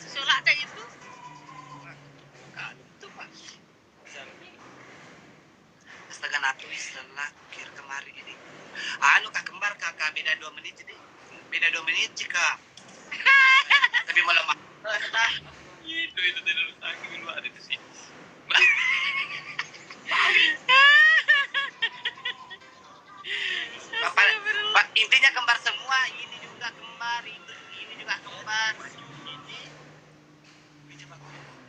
Susulak tak itu. Itu Pak. Astaga aku salah kira kemarin ini. Anu kak kembar kakak beda 2 menit jadi. Beda 2 menit jika. Tapi malah itu tidak sakit dulu ada di sini. Pak, intinya kembar semua. Ini juga kembar, ini juga kembar.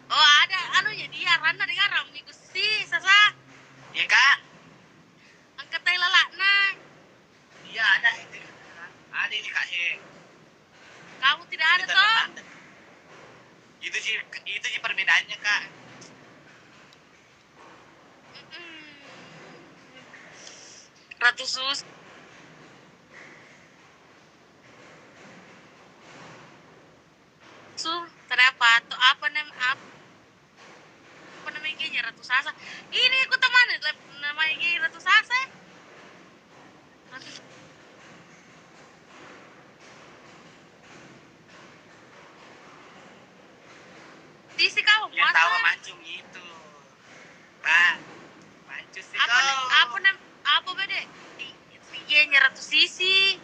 Oh ada anunya dia Rana dengan Rami Gusti Sasa. Iya kak. Angkat tay lalakna. Iya ada itu. Ada ini kak Kamu tidak ada toh? Itu sih perbedaannya kak. Ratu Sus. Kenapa? Tuh apa namanya IG-nya Ratu Sasa? Ini aku teman nama IG Ratu Sasa. Disi kau ya tahu mancung itu Pak mancung sih kau apa bede IG-nya Ratu Sisi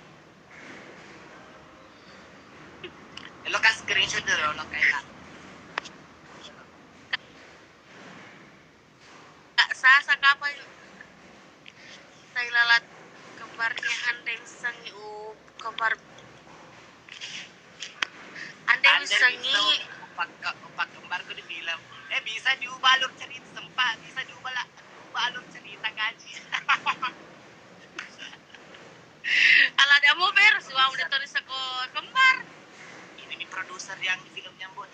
lo kan screenshot dulu lo kayak Kak Sasa kapan saya lalat kembarnya Andeng Sangi kembar Andeng Sangi Pak kembar ko dibilang bisa diubah alur cerita sempat bisa diubah alur cerita gaji ala ada mau beres wah udah tulis aku kembar ini nih produser yang film nyambut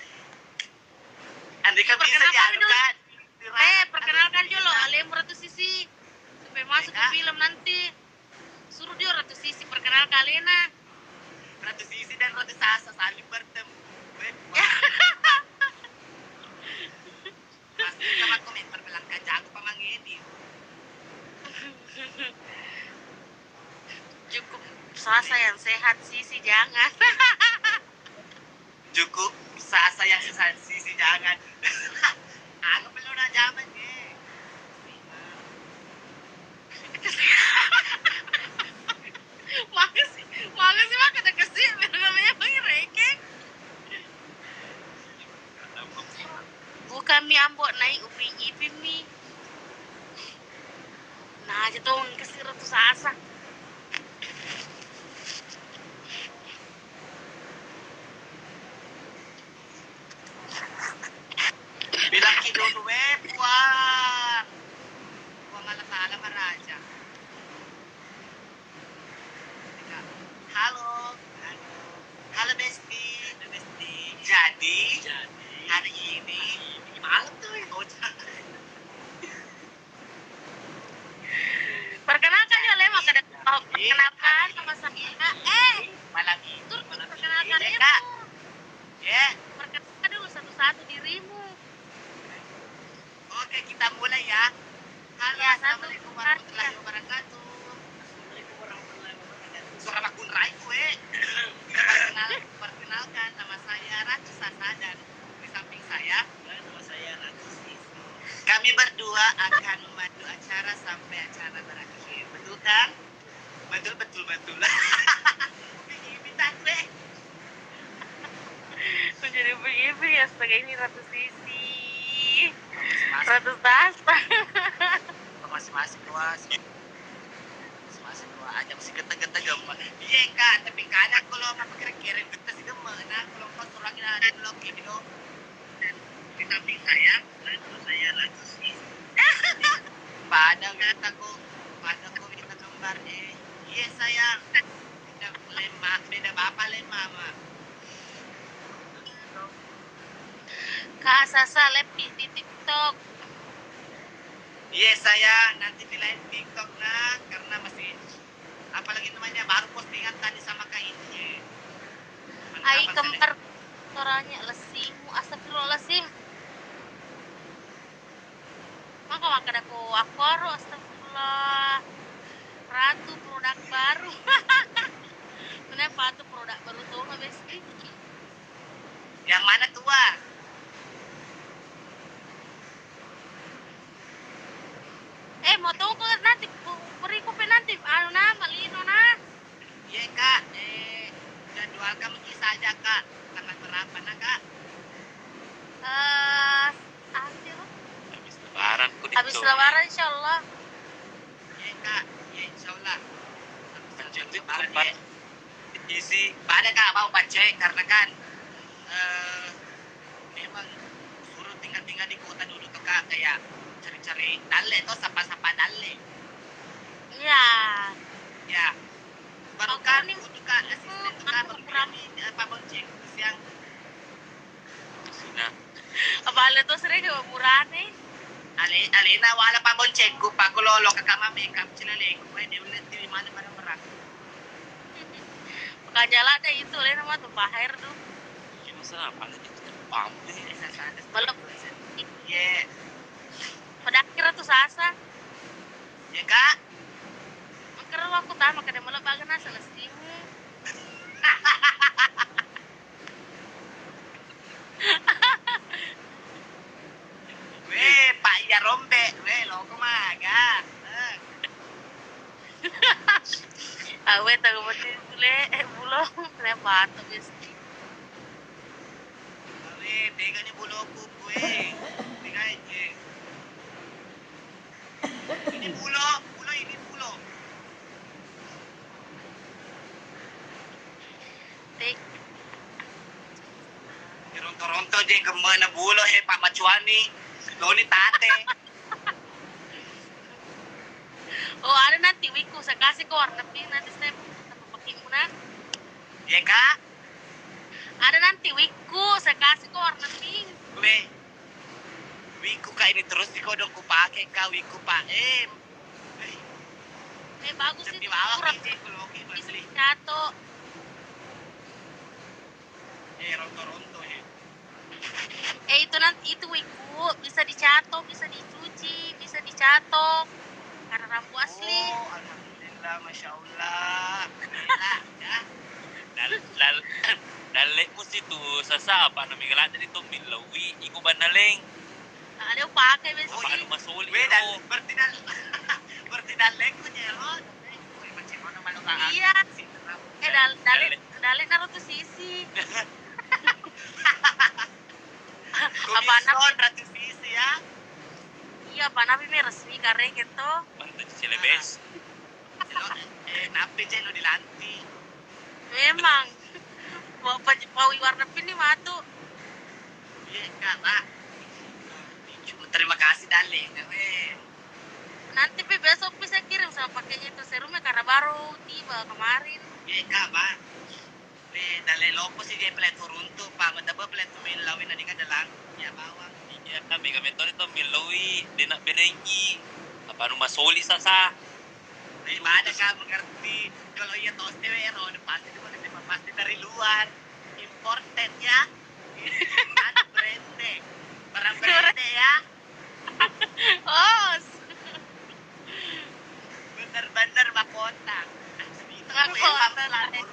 andai kan bisa diadukan perkenalkan dulu Alem Ratu Sisi supaya masuk ke film nanti suruh dia Ratu Sisi perkenal kalian Ratu Sisi dan Ratu Sasa saling bertemu pasti sama komentar bilang kaca aku pamangin cukup Sasa yang sehat Sisi jangan cukup Sasa yang sehat Sisi jangan aku belum ada zaman makasih mak ada kasih namanya Bang Rekeng bukan mi ambok naik uping ipin mi nah aja tuh kasih Ratu Sasa bilang kidono puang alat-alat maraja halo Besti jadi hari ini malam tuh perkenalkan ya Lema kada perkenalkan sama saya malam itu perkenalkan ibu perkenalkan dulu satu-satu dirimu oke kita mulai ya halo ya, assalamualaikum warahmatullahi wabarakatuh suara makun rai gue perkenalkan nama saya Ratu Sasa dan di samping saya nama saya Ratu Sisi kami berdua akan memandu acara sampai acara berakhir betul kan? betul minta gue menjadi begitu ya sebagai ini Ratu Sisi Ratu Sasa masing-masing kelas aja masih getah-getah gampang iya kak tapi kadang kalau apa kira-kira getah sih gampang nah kalau kau surangin ada dulu gitu dan di samping saya Ratu Sisi padang kita kembar iya sayang beda bapak mama Kak Sasa lebih di TikTok iya sayang nanti nilai TikTok nah karena masih apalagi namanya baru postingan tadi sama kak ini ai kembar suaranya lesimu astagfirullahaladzim maka aku baru astagfirullah Ratu produk baru kenapa tuh produk baru tuh Besti yang mana tuh jadwal kamu saja kak, tanggal berapa nak kak? Akhir Habis lebaran ku habis lebaran insyaallah. Ya kak, ya insyaallah. Jadi Lebaran tempat ya. isi Pada kak mau pacek karena kan memang suruh tinggal-tinggal di kota dulu tuh kak, kayak cari-cari dalle tuh sapa-sapa dalle. Iya. Ya. Baru Aku kan nih, untuk kak asisten tuh kak aku baru kurang. ini apa bonceng siang. sina. Abale tuh sering ke murah nih. Alina wala pa bonceng ko pa kulolo kakak mami kap cilale ko ay di ulit di mana barang-barang. Makanya lah ada itu lah nama tuh Bahir tuh. Kino sana pala dito pampe. Balap. Ya, Pada akhirnya tuh sasa. ya kak. Makanya aku tahu makanya malah bagan asal setimu. Weh, Pak Iya Rombe, weh lo kumaga. Awe tahu betul tule bulong lebat tuh biasa. Weh, tega ni buloku weh. Tega aja. Ini bulo ini bulo. Tik. Toronto je kemana bulo he Pak Macuani. Lo ni tate. Oh ada nanti wiku saya kasih ke warna pink nanti saya pakai muna. Ya kak. Ada nanti wiku saya kasih ke warna pink. Weh. Wiku kak ini terus di kodong ku pakai kak wiku Pak Em. Bagus Di itu bawah kurang ini kuloki bisa beli. jatuh. Toronto he. Itu nanti itu wiku bisa dicatok, bisa dicuci, bisa dicatok karena rambu asli. Oh, alhamdulillah, masya Allah. Alhamdulillah, ya. Dalle mo situ sasa apa na migala dito milawi iko banaling. Nah, dia pakai biasa. Oh, paano masuli Weh, dan mo? berarti daleg ko niya, oh. Weh, macam mana malu ka? Iya. Dale naruh tuh sisi. Komisyon, ratu visi ya. Iya, apa nabi may resmi karena gitu. Banta di silabes. Napi dyan, no, dilanti. Memang. Pawi warna pink nih matu. Iya, kak, pak. Terima kasih, Dale. Weh. Nanti besok bisa kirim sama pakainya itu serumnya karena baru tiba kemarin. Iya, kak, pak. Weh, Dale, lopo si dia pelet Toronto, pak. Mataba pelet tumin lawin na di ka dalang. Ya, bawang. Iya kami to nito milawi di na benengi. Paano masuli sasa? Di mana ka mengerti? Kalau iya toste wero, pasti dari luar. Imported ya. Ada brande. Barang brande ya. Oh, Bener-bener makota. Makota lah, eh.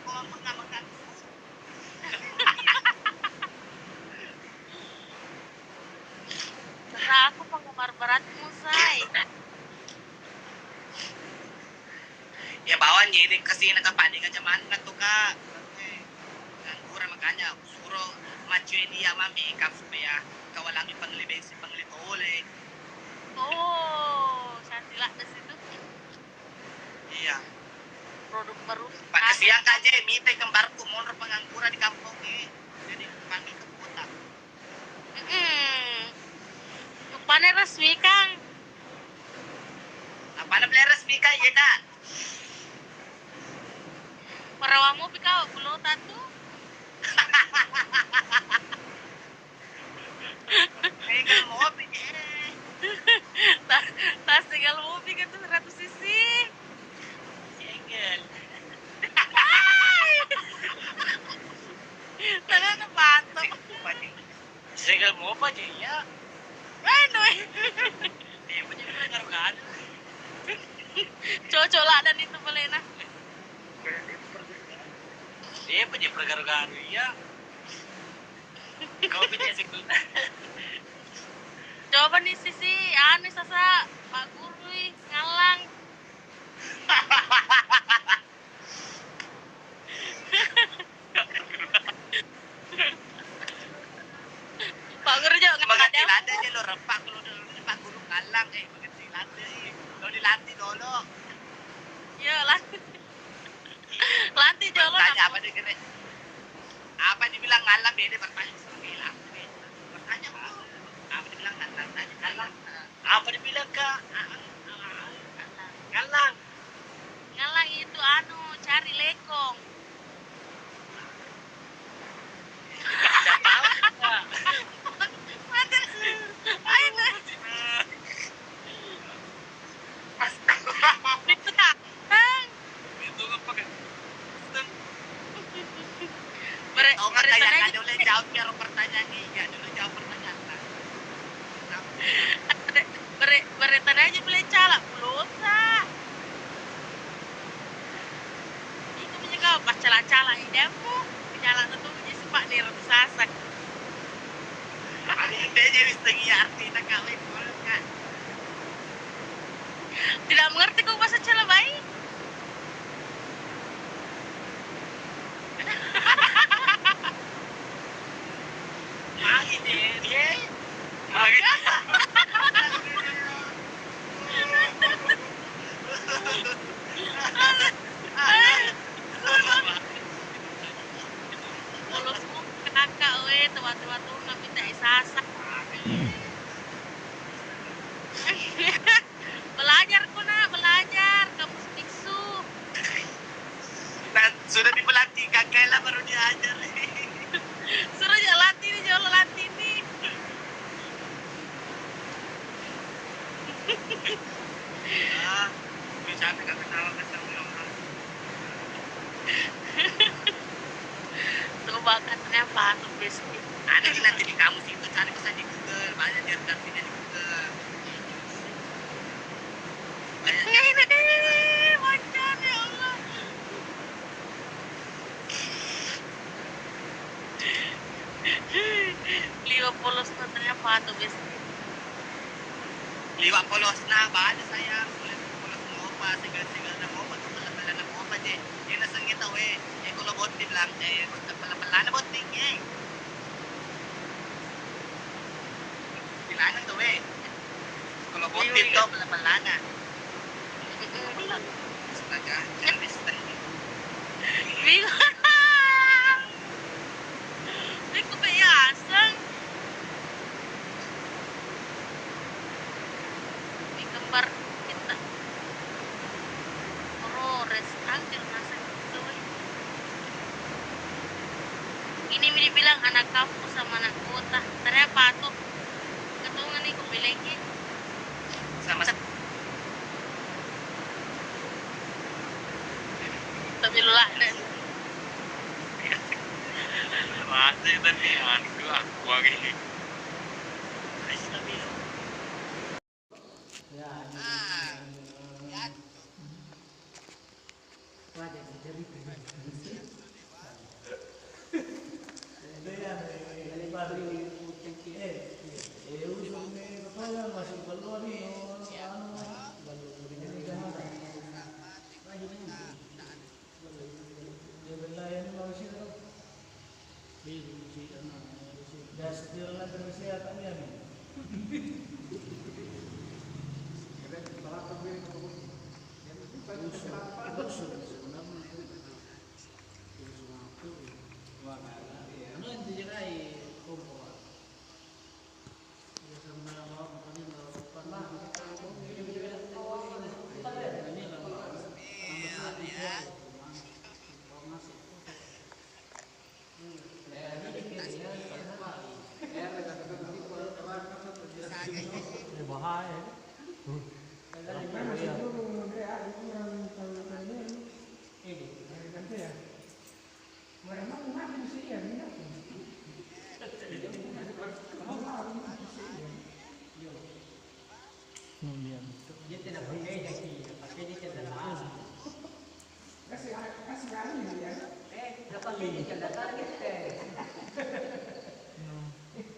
karena aku penggemar beratmu, say. Ya bawa jadi kesini ke padi ke zaman tuh kak. Nganggur makanya suruh macu dia mami kap supaya kawalangi panglibeng si panglitole. Oh, cantik di situ. Iya. Produk baru. Pak kesiang aja mite kembarku monor pengangguran di kampung jadi panggil ke kota. Panen resmi Kang. Apa na beli resmi kak ya kak? Parawamu pika belum tatu. Tinggal mobil Tas tinggal mobil kan tuh 100 cc. Single. Tangan panto. Single mo pa dyan ya. Ano eh. Di ba dyan pala karugan? Cocok lah dan itu Pelena. Di ba dyan pala karugan ya? Kau pindah single. Coba nih sisi, aneh sasa Pak Guru ngalang. Apa dia kira? Apa dibilang ngalang dia bertanya sama bilang. Bertanya kok. Apa dibilang ngalang? Tanya ngalang. Apa dibilang kak? Ngalang. Ngalang itu cari lekong. Tidak tahu. Mata. Ayo dah. Itu tak. Itu apa kan? Oh nggak kayak Beretan nggak aja. dulu jawab biar pertanyaan ini. Nggak dulu jawab pertanyaan. Beretan aja boleh calak belum tak. Itu punya kau pas calak-calak idemu. Calak itu punya sepak nih ratu sasak. Ada yang dia jadi setengah arti nak kawin kan? Tidak mengerti kau bahasa calak baik. Magi dia. Magi. Kalau semua kakak teman-teman nggak minta isasak. Belajar belajar kamu biksu. Dan sudah dipelatih kakek lah baru diajar. Suruh jangan latih nih, jangan latih nih. Bisa nggak ketawa sama orang. Coba katanya apa tuh bisnis. Ada di nanti di kamus itu cari pesan di Google, banyak dia artinya di Google. Ini wajar ya Allah. Liwa polos katanya apa tuh bisnis. Liwat polos na ba ada saya boleh polos mo pa sigal na mo pa pala na mo pa je. Yan na sangit aw kalau botti lang basta pala na botti Bilangan to Kalau botti to pala na. Astaga, jenis tadi. Bingung. Ini kebiasaan. Di gambar kita. Flores anjir masa gitu. Ini dibilang anak kampus sama anak kota. Ternyata patok. Ketungan nih kubilangnya. Sama Tapi lu lah dan Masih tadi aku lagi.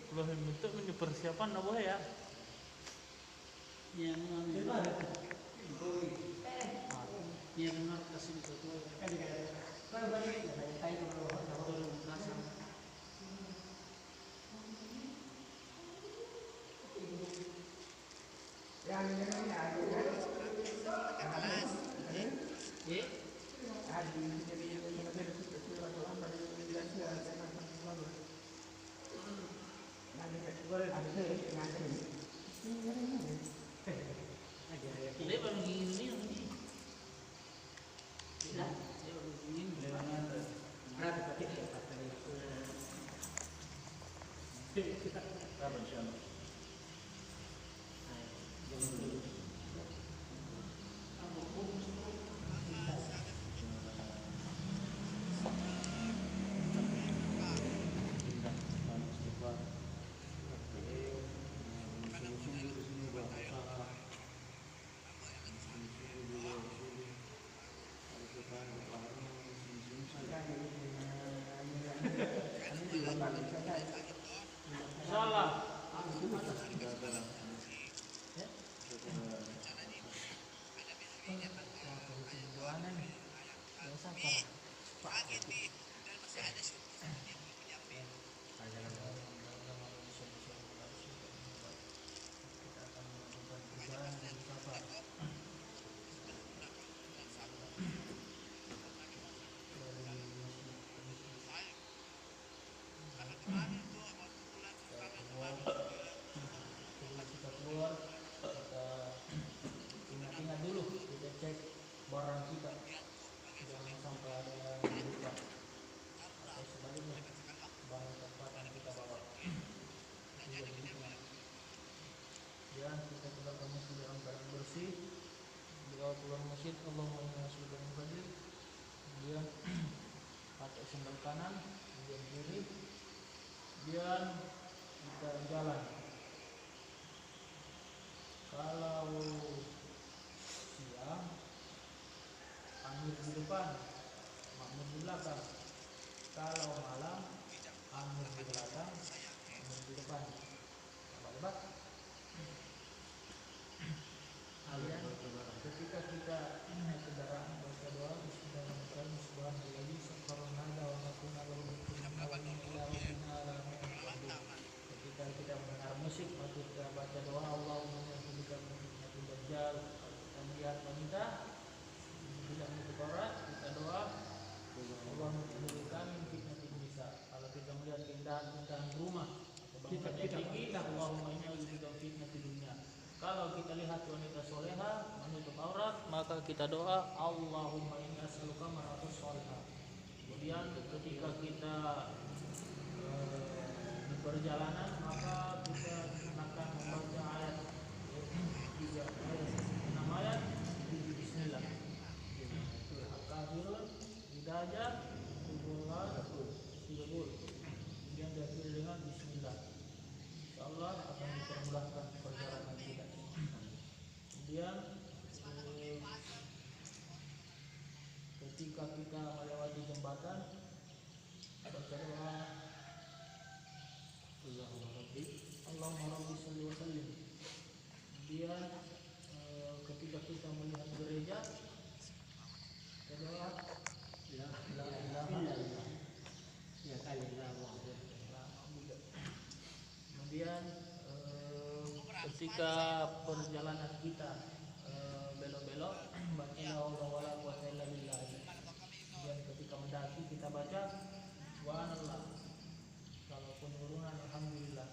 Kalau bentuk persiapan apa ya? Yang dengar kasih itu Dia baru gini ini. Tidak, dia baru gini. Berapa pakai apa tadi? Berapa insyaallah? Insyaallah. Sebelum kita keluar, kita ingat-ingat dulu, kita cek barang kita, jangan sampai ada yang lupa atau sebaliknya barang tempat yang kita bawa. Dan kita keluar masjid dalam keadaan bersih. Doa keluar masjid, Allahumma inna nas'aluka min fadlik. Kemudian pakai sandal kanan, kemudian kiri. Kemudian kita jalan. Kalau siang, Amir di depan, makmum di belakang. Kalau malam, Amir di belakang, makmum di depan. Lebat-lebat. Kemudian ketika kita naik kendaraan baca doa Bismillahirrahmanirrahim Subhanallah Subhanallah wa nakuna lahu ketika kita mendengar musik maka kita baca doa Allahumma inni bika min fitnatil dajjal. Kita melihat wanita tidak mudarat kita doa Allahumma inni bika min fitnatil nisa. Kalau kita melihat keindahan rumah atau bangunan yang tinggi Allahumma inni bika min fitnatil dunya. Kalau kita lihat wanita soleha menutup aurat, maka kita doa Allahumma inni as'aluka mar'atus soleha. Kemudian ketika kita di perjalanan, maka kita akan membaca ayat 3 ayat 6 ayat di Bismillah. Al-Kafirun, Hidayah, Kuburan, Sibul. Kemudian diakhiri dengan Bismillah. InsyaAllah akan dipermudahkan perjalanan kita. Kemudian ketika kita melewati jembatan baca doa Allahumma rabbi salli wa sallim. Kemudian ketika kita melihat gereja kita doa la ilaha illallah ya kalimullah. Kemudian ketika perjalanan kita belok-belok baca la haula wala quwwata illa billah. Kemudian ketika mendaki kita baca subhanallah. Kalau penurunan alhamdulillah.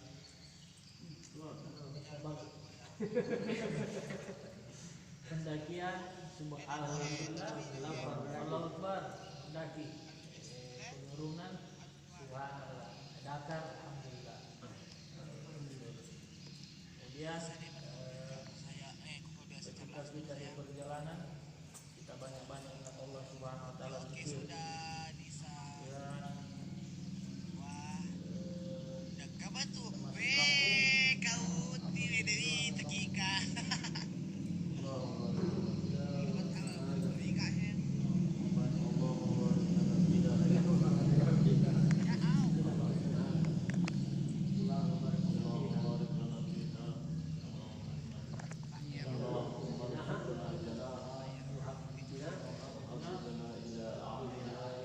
Pendakian subhanallah, Allahu akbar, mendaki. Penurunan subhanallah, dakar alhamdulillah. Kemudian ketika kita di perjalanan kita banyak-banyak ingat Allah Subhanahu wa taala zikir. Kau tidak dari tekika. Allahumma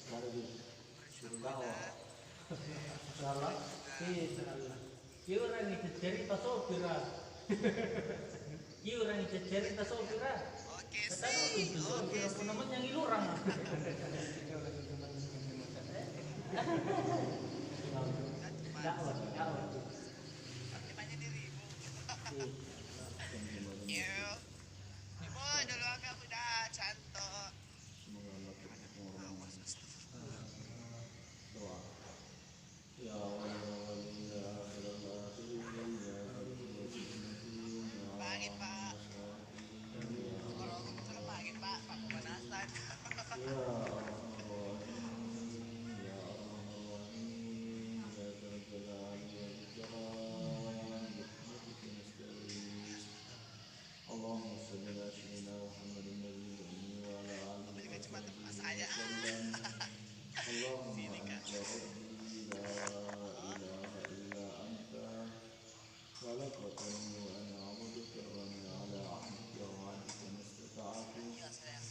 Baru disuruh bawa. Salah. Salah. Iya orang itu cerita sopira. Iya orang itu cerita sopira. Oke, Kata itu sopira pun namanya ngilurang. Dakwah. Pakai banyak dirimu. Yuk. Ibu, dulu agak udah cantok. Semoga Allah berkata orang doa. Ya Allah, ya Rabbi, ya Pagi, Pak. Kalau kalau pagi, Pak, Pak pemanasan. Ya Allah, ya Allah, ya Rabbal Allahumma salli ala sayyidina Muhammadin nabiyil ummi wa ala alihi Juga cuma tempat saya. اللهم أنت ربي لا إله إلا أنت خلقتني وأنا عبدك وأنا على عهدك ووعدك ما استطعت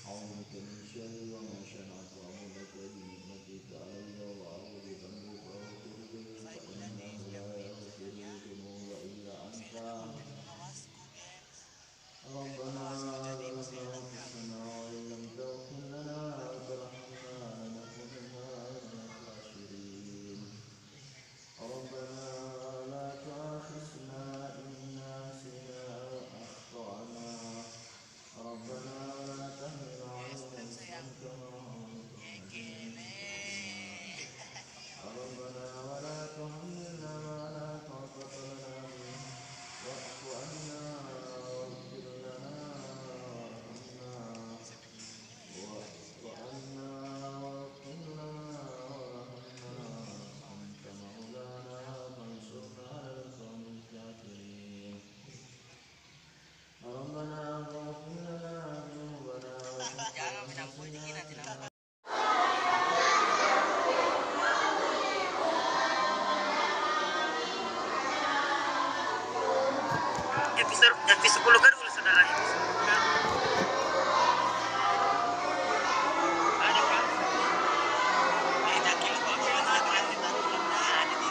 أعوذ بك من شر وما صنعت وأعوذ بك بنعمتك علي وأعوذ بذنبك وأغفر لي فإنه لا يغفر الذنوب إلا أنت ربنا ظلمنا أنفسنا وإن لم تغفر لنا وترحمنا لنكونن من الخاسرين ربنا لا تؤاخذنا إن نسينا أو أخطأنا ربنا لا تحمل علينا إصرا كما حملته ربنا ولا تحملنا ما لا طاقة لنا به واعف عنا واغفر لنا وارحمنا واغفر لنا وارحمنا أنت مولانا فانصرنا على القوم الكافرين ربنا اغفر لنا ذنوبنا Jangan pindah bunyi nanti nama. Episode 10 kan dulu saudara. Ada kan? Beda kilo kopi ada di ada di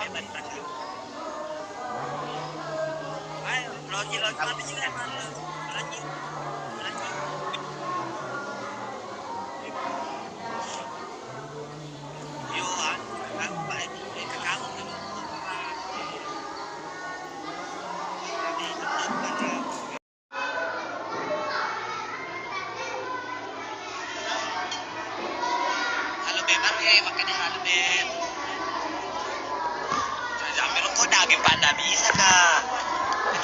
bebas lagi. Ayo, logi apa sih kan? Lagi. Yo, aku baik. Kamu dulu. Halo Beb, makanya halo Beb. Jangan kok daging panda bisa kak.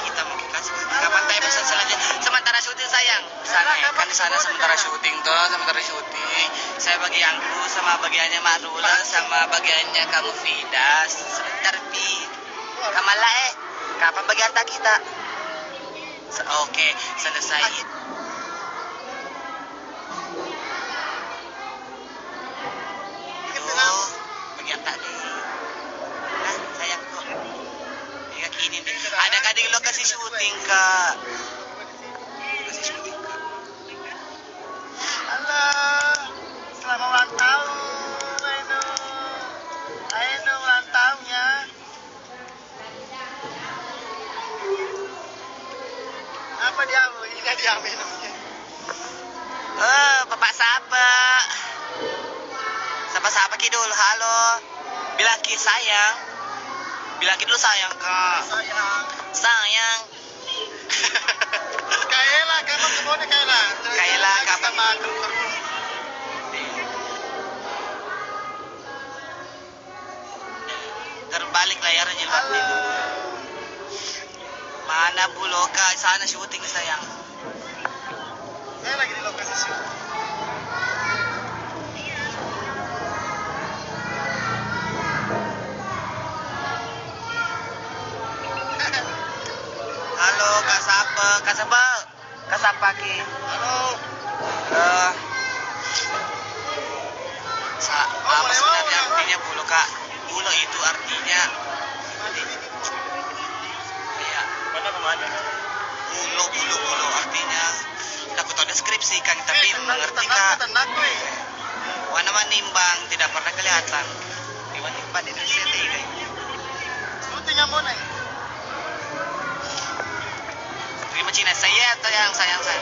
Kita mau kasih kapan tayo pesan selanjutnya. Sementara syuting sayang. Sana kan di sana sementara syuting tuh, sementara syuting. Saya bagianku sama bagiannya Marula sama bagiannya kamu Fidas. Sebentar Pi. Kamala kapan bagian tak kita? Oke, selesai. Tuh, bagian tadi. Nah, sayangku. Ya gini deh. Ada kan di lokasi syuting kak. Lokasi syuting kak. Halo, selamat ulang tahun, Aino ulang tahun ya. Apa dia? Ini dia minumnya. Bapak siapa? Siapa Kidul? Halo. Bilang Ki sayang. Bilang dulu sayang kak. Sayang. Kaila, kamu kemana Kaila? Kaila, kapan makan terus? Terbalik layarnya jilbab itu. Mana Bu Loka? Sana syuting sayang. Saya lagi di lokasi syuting. Halo Kak Sapa, Kak Sapa Ki. Halo. Apa sebenarnya artinya bulu Kak? Bulu itu artinya iya. Mana kemana? Bulu artinya. Aku tahu deskripsi kan, tapi mengerti Kak. Warna manimbang tidak pernah kelihatan. Tiba-tiba di Indonesia tiga. Sebutnya mana? Terima Cina saya atau yang sayang saya?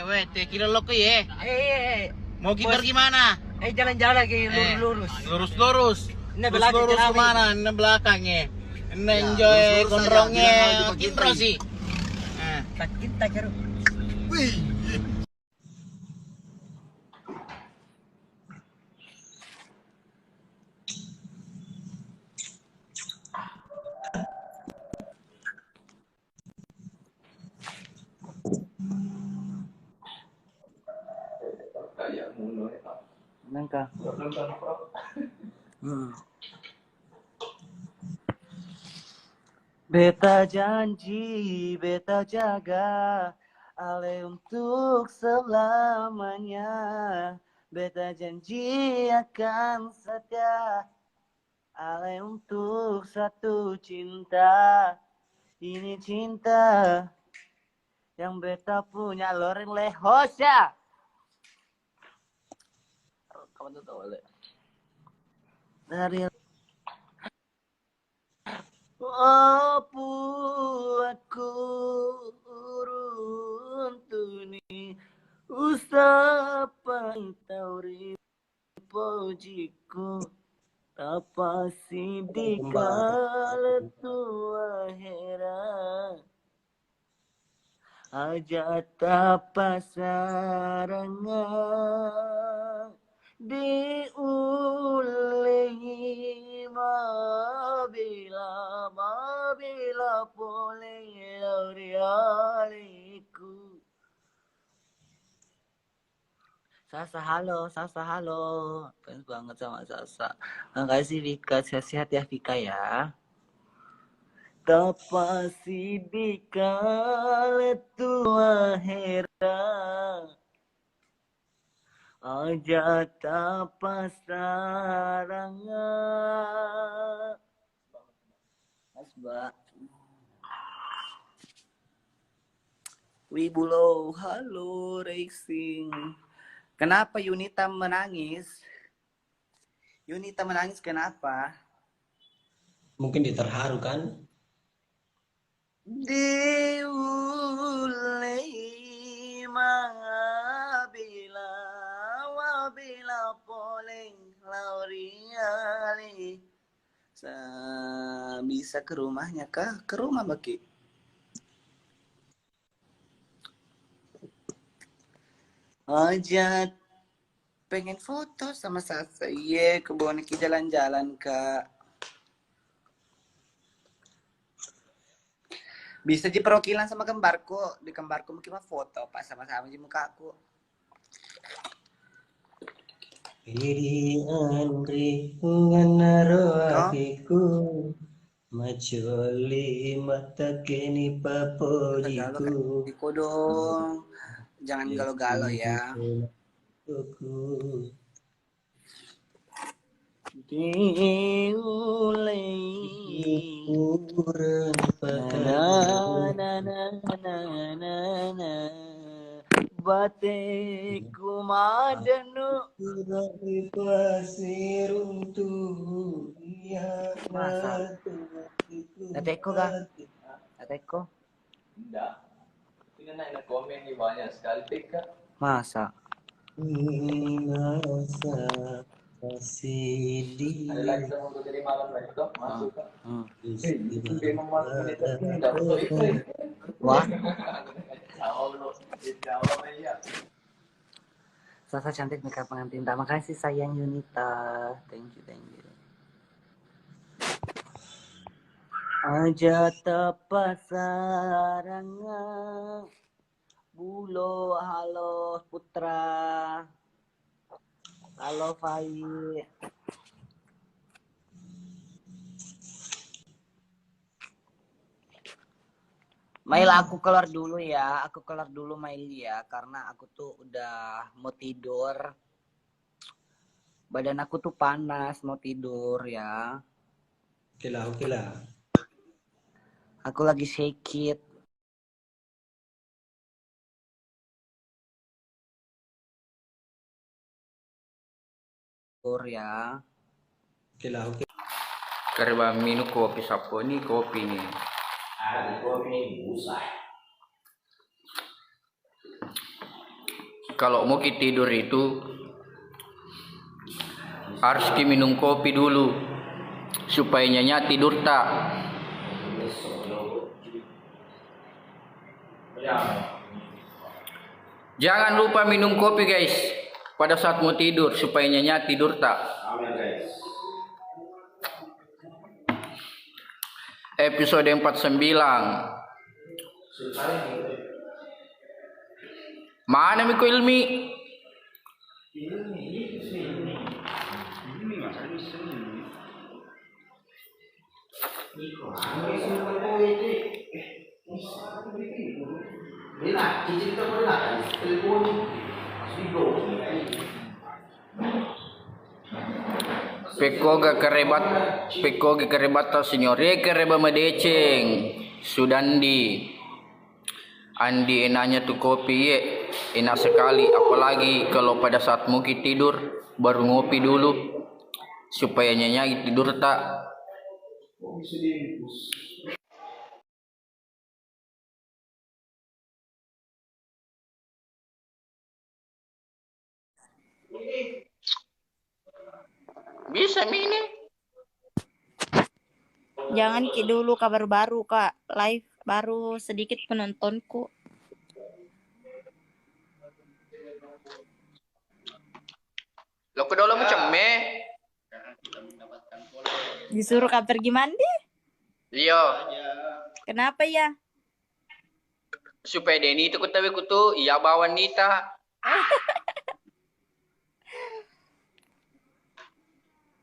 Weh, teh kilo lo ya. Mau kita gimana? Jalan-jalan kayak lurus. Lurus kemana? Ini belakangnya. Ini enjoy gondrongnya. Intro sih. Kita kira. Nangka. Beta janji, beta jaga Ale untuk selamanya. Beta janji akan setia Ale untuk satu cinta. Ini cinta yang beta punya Loreng Lehosya. Kamu tuh tahu dari buatku runtuni usapan tauri pojiku tapasi di kala tua hera aja tapasaranga diulengi bila bila boleh lari-lariku. Sasa halo. Fans banget sama Sasa. Makasih Vika, sehat-sehat ya Vika ya. Tapasi di kala tua hera, aja tapas saranga. Asba. Wibulo, halo racing. Kenapa Yunita menangis? Yunita menangis kenapa? Mungkin diterharu kan? Diulei mangabila wabila poleng lauriali. Bisa ke rumahnya kah? Ke rumah Baki. Ajat pengen foto sama Sasa. Iya, ke Boneki jalan-jalan Kak. Bisa di perwakilan sama kembarku. Di kembarku mungkin mah foto Pak sama-sama di muka aku. Iri andri nganaro akiku maculi mata kini papojiku. Iko dong. Jangan galau-galau ya. Bateku madenu masa Nateko kah? Nateko? Enggak. Ini naik komen nih banyak sekali TK. Masa? Masa masih di. Ada lagi sama untuk dari malam lagi toh masuk kak. Itu memang masuk menit ini dapat itu. Wah. Jawab ya. Sasa cantik makeup pengantin. Terima kasih sayang Yunita. Thank you. Aja tepat saranga. Bulo, halo Putra. Halo Fai. Mail aku keluar dulu ya. Aku keluar dulu Mail ya. Karena aku tuh udah mau tidur. Badan aku tuh panas mau tidur ya. Oke lah. Aku lagi sakit. Ya. Oke lah. Karena minum kopi sapo nih kopi nih. Ada kopi usai. Kalau mau kita tidur itu harus minum kopi dulu supaya nyenyak tidur tak. Jangan lupa minum kopi guys pada saat mau tidur supaya nyenyak tidur tak. Episode 49. Mana Miko Ilmi? Peko ga kerebat signore kereba medeceng Sudandi Andi enaknya tuh kopi ye enak sekali apalagi kalau pada saat mau tidur baru ngopi dulu supaya nyenyak tidur tak. Bisa mini. Jangan Ki dulu kabar baru Kak. Live baru sedikit penontonku. Lo ke dalam macam me. Disuruh Kak pergi mandi. Iya, Kenapa ya? supaya Denny itu ketahui kutu, iya bawa Nita.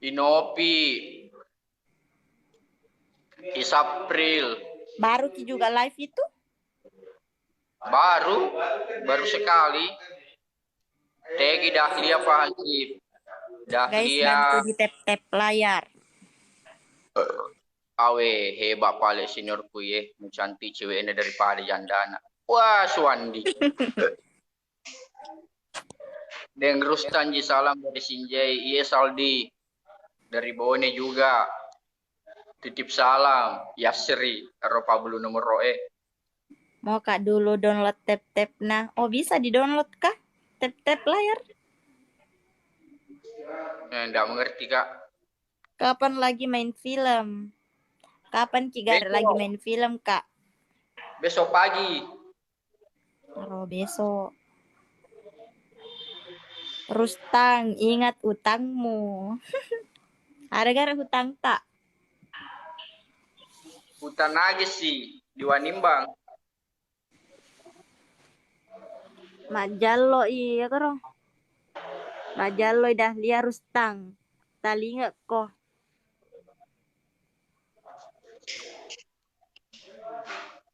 Inopi, Isapril, Baru Ki juga live itu? baru sekali. Tegi Dahlia Fahasib. Guys, Dahlia, bantu di tap-tap layar. awe hebat pale seniorku ye, mencantik ceweknya daripada jandana. Wah, Suwandi. Deng Rustan ji salam dari Sinjai, iya Saldi. Dari Bone juga. Titip salam, Yasri, Eropa Bulu nomor roe. Mau Kak dulu download tap-tap nah. Oh, bisa di-download kah? Tap-tap layar. Enggak mengerti kak. Kapan lagi main film? Kapan Ki Gar Besok. lagi main film, Kak? Besok pagi. Taruh besok. Rustang, ingat utangmu. Ada gara hutang tak? Hutan aja sih di Wanimbang. Majalo iya karo. Majalo dah liar Rustang. Tali ingat kok.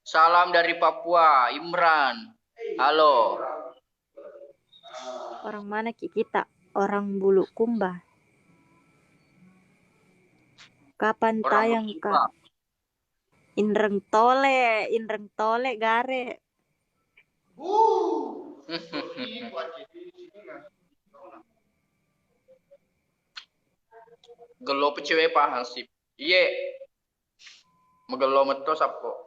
Salam dari Papua, Imran. Halo. Orang mana Ki kita? Orang Bulukumba. Kapan Orang tayang, Papua. Kak? Indreng tole gare. Gelo cewek paham sih. Iye. Megelo metos apa?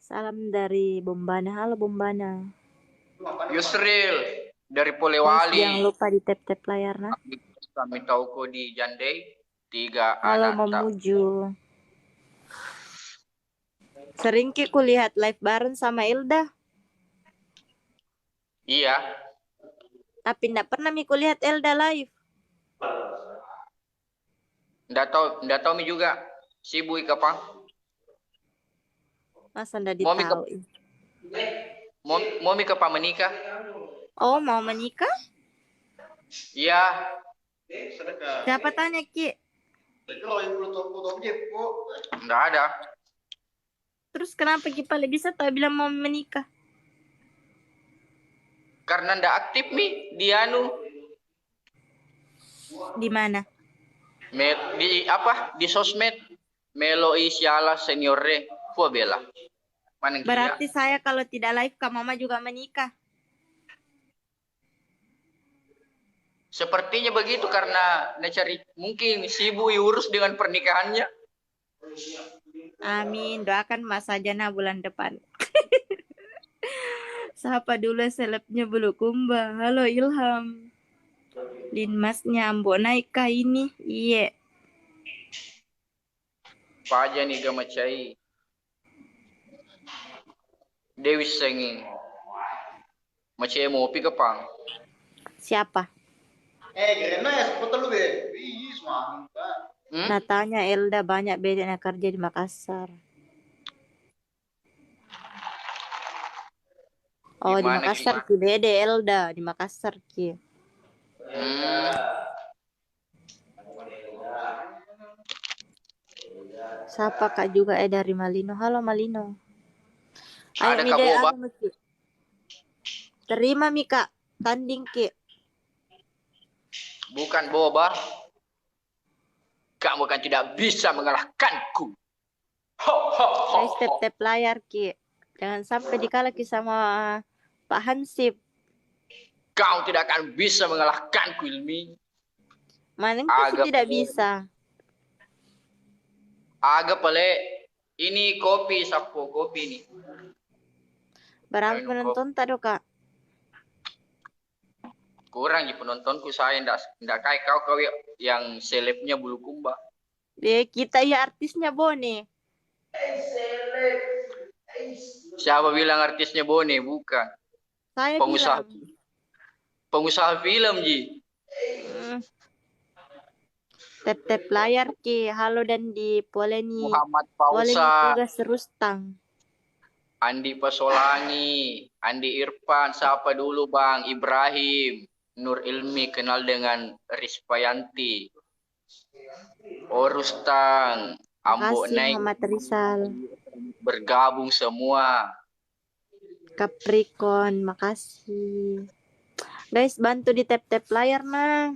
Salam dari Bombana. Halo Bombana. Yusril dari Guys, Polewali. jangan lupa di tap-tap layar nah. Kami tahu kok di Jandei 3 Halo anak tak. Memuju. Sering Ki kulihat live bareng sama Elda. Iya. Tapi ndak pernah mi kulihat Elda live. Ndak tahu mi juga. Sibuk kapan? Masa ndak Mau mi ditahu. Mau mi kapan menikah? Oh, mau menikah? Iya. Siapa tanya Ki? Ndak ada. Terus kenapa Ki Pale bisa tahu bilang mau menikah? Karena ndak aktif mi di anu. Di mana? Di apa? Di sosmed. Melo Isiala seniorre. Fu bela. Mana Berarti saya kalau tidak live Kak Mama juga menikah. Sepertinya begitu karena cari mungkin sibuk urus dengan pernikahannya. Amin, doakan Mas Sajana bulan depan. Siapa dulu selebnya Bulukumba? Halo Ilham. Lin Masnya Ambo naik kah ini? Iya. Paja nih gamacai. Dewi senging. Macam mau pi kepang. Siapa? Natanya Elda banyak bedanya kerja di Makassar. Oh, di Gimana, Makassar Ki beda Elda, di Makassar Ki. Siapa Kak juga dari Malino. Halo Malino. Ayo Ada mi Kak deh, Boba. anu, Ki. Terima mi Kak, tanding Ki. Bukan Boba. Kamu kan tidak bisa mengalahkanku. Ho, ho, ho, Guys, ho. tap layar Ki. Jangan sampai dikalah Ki sama Pak Hansip. Kau tidak akan bisa mengalahkanku, Ilmi. Mana Agak tidak boleh. bisa. Agak pale. Ini kopi, sapo kopi nih. Berapa Minum penonton tadi Kak? Kurang ya penontonku saya ndak kayak kau yang selebnya Bulukumba. Kita ya artisnya Bone. Siapa bilang artisnya Bone? Bukan. Saya Pengusaha. bilang. Pengusaha film, Ji. Tap layar ki. Halo Dandi, boleh nih. Muhammad Boleh nih Fausa, tugas Rustang. Andi Pasolangi, Andi Irfan, siapa dulu Bang? Ibrahim, Nur Ilmi, kenal dengan Rispayanti. Orustang, Ambo Makasih Naik, Muhammad Rizal. bergabung semua. Capricorn, makasih. Guys, bantu di tap layar nah.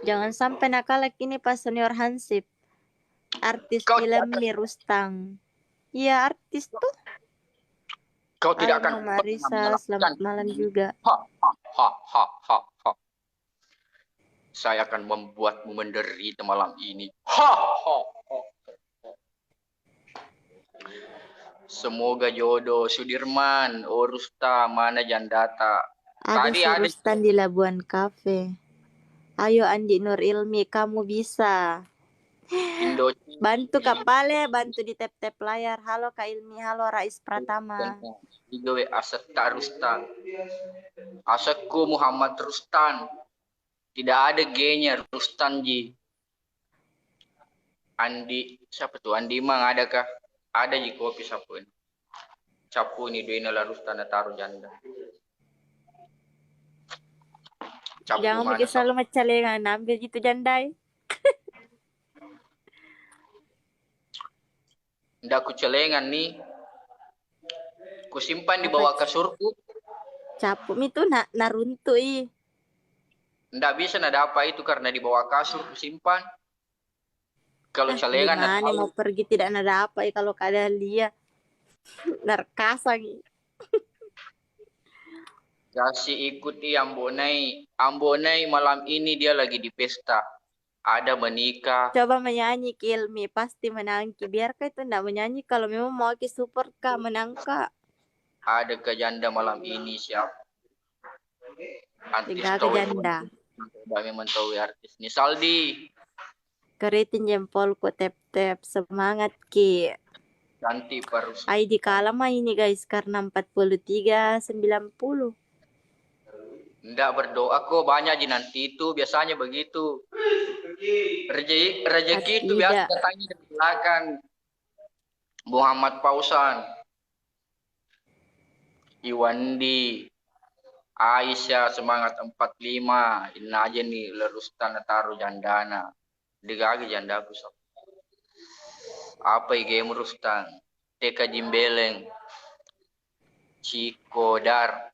Jangan sampai nakalak ini pas senior Hansip. Artis Kau film tidak akan, nih Rustang. Iya, artis tuh. kau Halo tidak akan Mama pernah Risa, mengalahkan. selamat malam juga. Ha, ha, ha, ha, ha, ha. Saya akan membuatmu menderita malam ini. Ha, ha, ha. Semoga jodoh Sudirman, Orusta, mana Jandata. Ada Tadi si ada Rustan di Labuan Cafe. Ayo Andi Nur Ilmi, kamu bisa. Indo Bantu Kak Pale, bantu di tap layar. Halo Kak Ilmi, halo Rais Pratama. Igawe Asad Rustan. Asadku Muhammad Rustan. Tidak ada G-nya Rustan Ji. Andi, siapa tuh? Andi Mang adakah? Ada Ji kopi sapu ini. Sapu ini duina la Rustan taruh janda. Sapu Jangan mana, bikin sapu? selalu macalengan, ambil gitu jandai. Ndak ku celengan nih. Ku simpan di bawah kasurku. Capuk itu naruntui. Ndak bisa nada apa itu karena di bawah kasur ku simpan. Kalau celengan ndak Gimana tahu. mau pergi tidak ada apa ya kalau keadaan dia narkasa. Kasih ikuti Ambonai. Ambonai malam ini dia lagi di pesta. Ada menikah. Coba menyanyi Ki Ilmi, pasti menang Ki. Biarkah itu enggak menyanyi kalau memang mau Ki support Kak, menang Kak. Ada ke janda malam ini siap. Artis Tiga ke tahu janda. kami mentaui artis nih Saldi. Keritin jempolku tap semangat Ki. Ganti parus. ID kalama ini guys karena 4390. Ndak berdoa kok banyak Ji nanti itu biasanya begitu. Rezeki itu biasa datangnya dari belakang. Muhammad Pausan, Iwandi, Aisyah semangat 45. Ini aja nih Lerustan taruh jandana. Digagi janda aku sob. Apa game Rustan? TK Jimbeleng. Cikodar.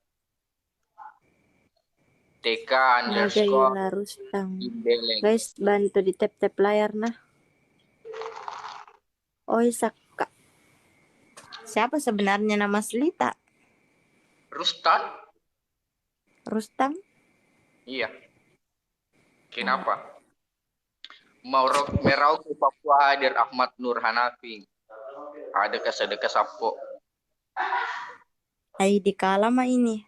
TK underscore Jimbeleng. Guys, bantu di tap layar nah. Oi Saka. Siapa sebenarnya nama Selita? Rustan? Rustam? Iya. Kenapa? Mau Merauke Papua hadir Ahmad Nur Hanafi. Ada sedekah sapo. ID kalama ini.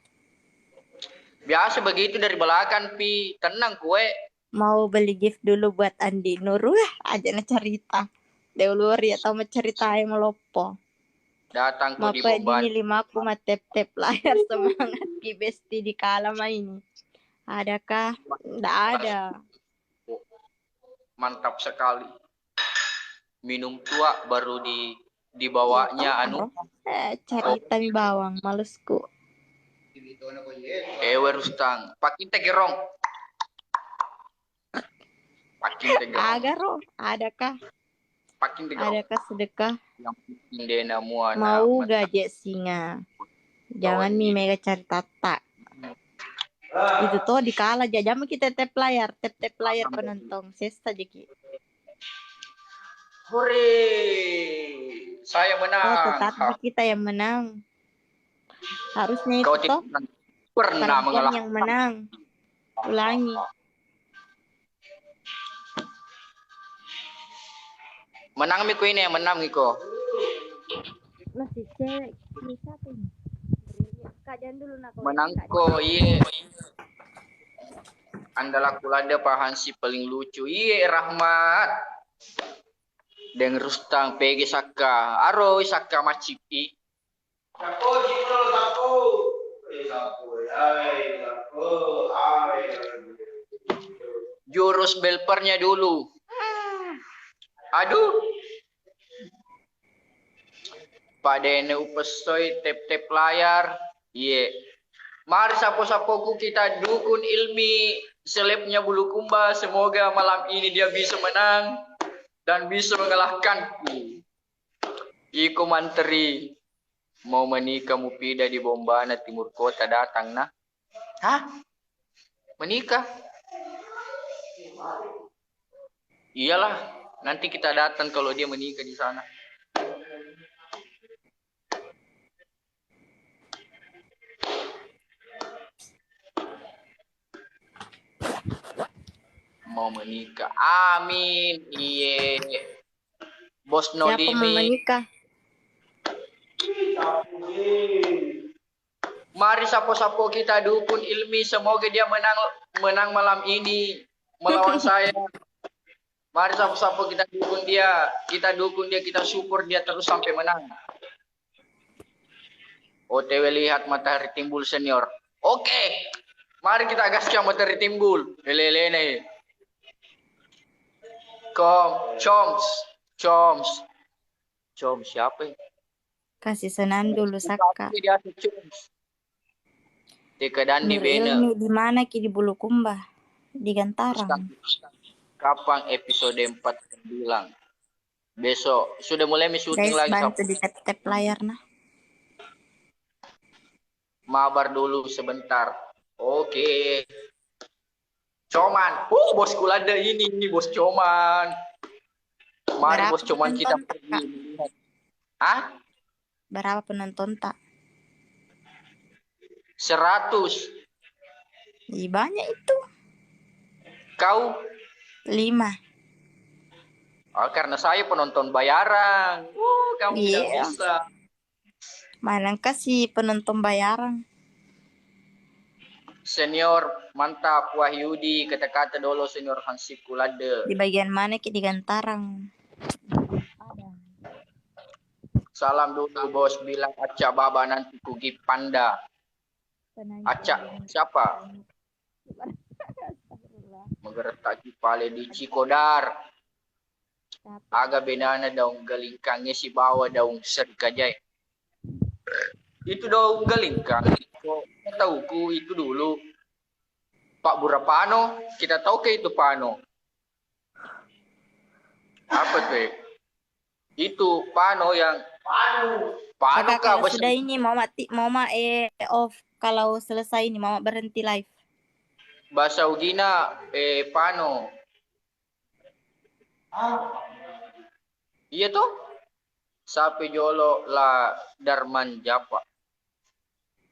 Biasa begitu dari belakang pi. Tenang kue. Mau beli gift dulu buat Andi Nur. Wah, aja na cerita. Deuluri atau mencerita yang melopo. Datang ku di Mapa beban. ini 5 aku mah tap layar semangat Ki Besti di kalama ini. Adakah? Nggak ada. Mantap sekali. Minum tua baru dibawanya anu. Cerita mi bawang malesku. Ewe Rustang. Pakin tegerong. Pakin tegerong. Agaro, adakah? Pakin tegerong. Adakah sedekah? Yang penting dena muana. Mau gajek singa. Jangan mi mega cari tata. Itu tuh dikala jam kita tap layar penonton sesta Jeki. Hore, saya menang. Oh, tetap kita yang menang. Harusnya itu Kau toh pernah mengalah yang menang. Ulangi. Menang Miko ini yang menang Miko. Masih cewek. Ini siapa ini? Kajian dulu nak. Menang ko, iya. Andalah kulada Pak Hansi paling lucu. Iya Rahmat. Deng Rustang PG Saka. Aro Saka Macipi. Sapo jipro sapo. Sapo. Ai sapo. Ai. Jurus belpernya dulu. Aduh. Padene upesoy tep-tep layar. Iya. Mari sapo-sapoku kita dukun ilmi selebnya Bulukumba. Semoga malam ini dia bisa menang dan bisa mengalahkanku. Iko manteri mau menikah Mupida di Bombana timur kota datang nah. Hah? Menikah? Iyalah, nanti kita datang kalau dia menikah di sana. Mau menikah. Amin. Iye. Bos no Siapa mau limit. menikah? Mari sapo-sapo kita dukun ilmi. Semoga dia menang malam ini melawan saya. Mari sapo-sapo kita dukun dia. Kita dukun dia, kita syukur dia terus sampai menang. OTW lihat matahari timbul senior. Oke. Mari kita gaskan matahari timbul. Lele nih. Coms siapa ya? Kasih senang dulu Saka. Dia Coms. Teka dan di Nur Bena. Ilmi di mana ki di Bulukumba? Di Gantarang. Kapan episode 4 bilang? Besok sudah mulai syuting Guys, lagi. bantu di tap-tap layar nah. Mabar dulu sebentar. Oke. Coman. Bosku ada ini bos Coman. Mari Berapa bos Coman kita penonton, pergi melihat. Hah? Berapa penonton tak? 100. Ih, banyak itu. Kau? 5. Oh, karena saya penonton bayaran. Kamu tidak Iya. bisa. Mana kasih penonton bayaran? Senior mantap Wahyudi, kata-kata dulu senior Hansip Kulade. Di bagian mana ki di Gantarang? Salam dulu bos, bilang Acak Baba nanti kugi panda. Acak siapa? Menggeretak kipale di Cikodar. Aga benana daung galingkangnya si bawa daung serkajai. Itu daung galingkang. Kok tahu ku itu dulu. Pak Burapano, kita tahu ke itu Pano. Apa tuh? Itu Pano yang Pano Kakak, kah kalau sudah ini mama off, kalau selesai ini mama berhenti live. Bahasa Ugina Pano. Iya tuh. Sapi jolo la Darman Japa.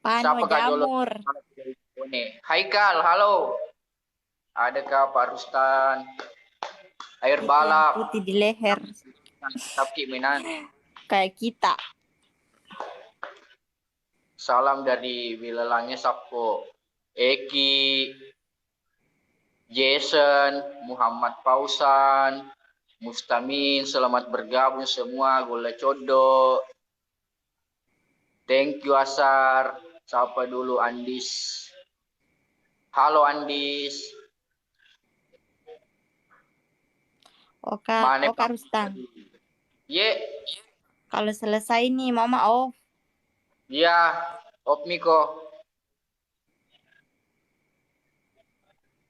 Pano jamur. Haikal, halo. Adakah Pak Rustan? Air balap. Putih di leher. Tapi minan. Kayak kita. Salam dari Wilalangnya Sapo. Eki, Jason, Muhammad Pausan, Mustamin, selamat bergabung semua. Gola Codo. Thank you Asar. Sapa dulu Andis. Halo Andis. Oka Rustan. Ye. Kalau selesai nih mama off. Ya, off Miko.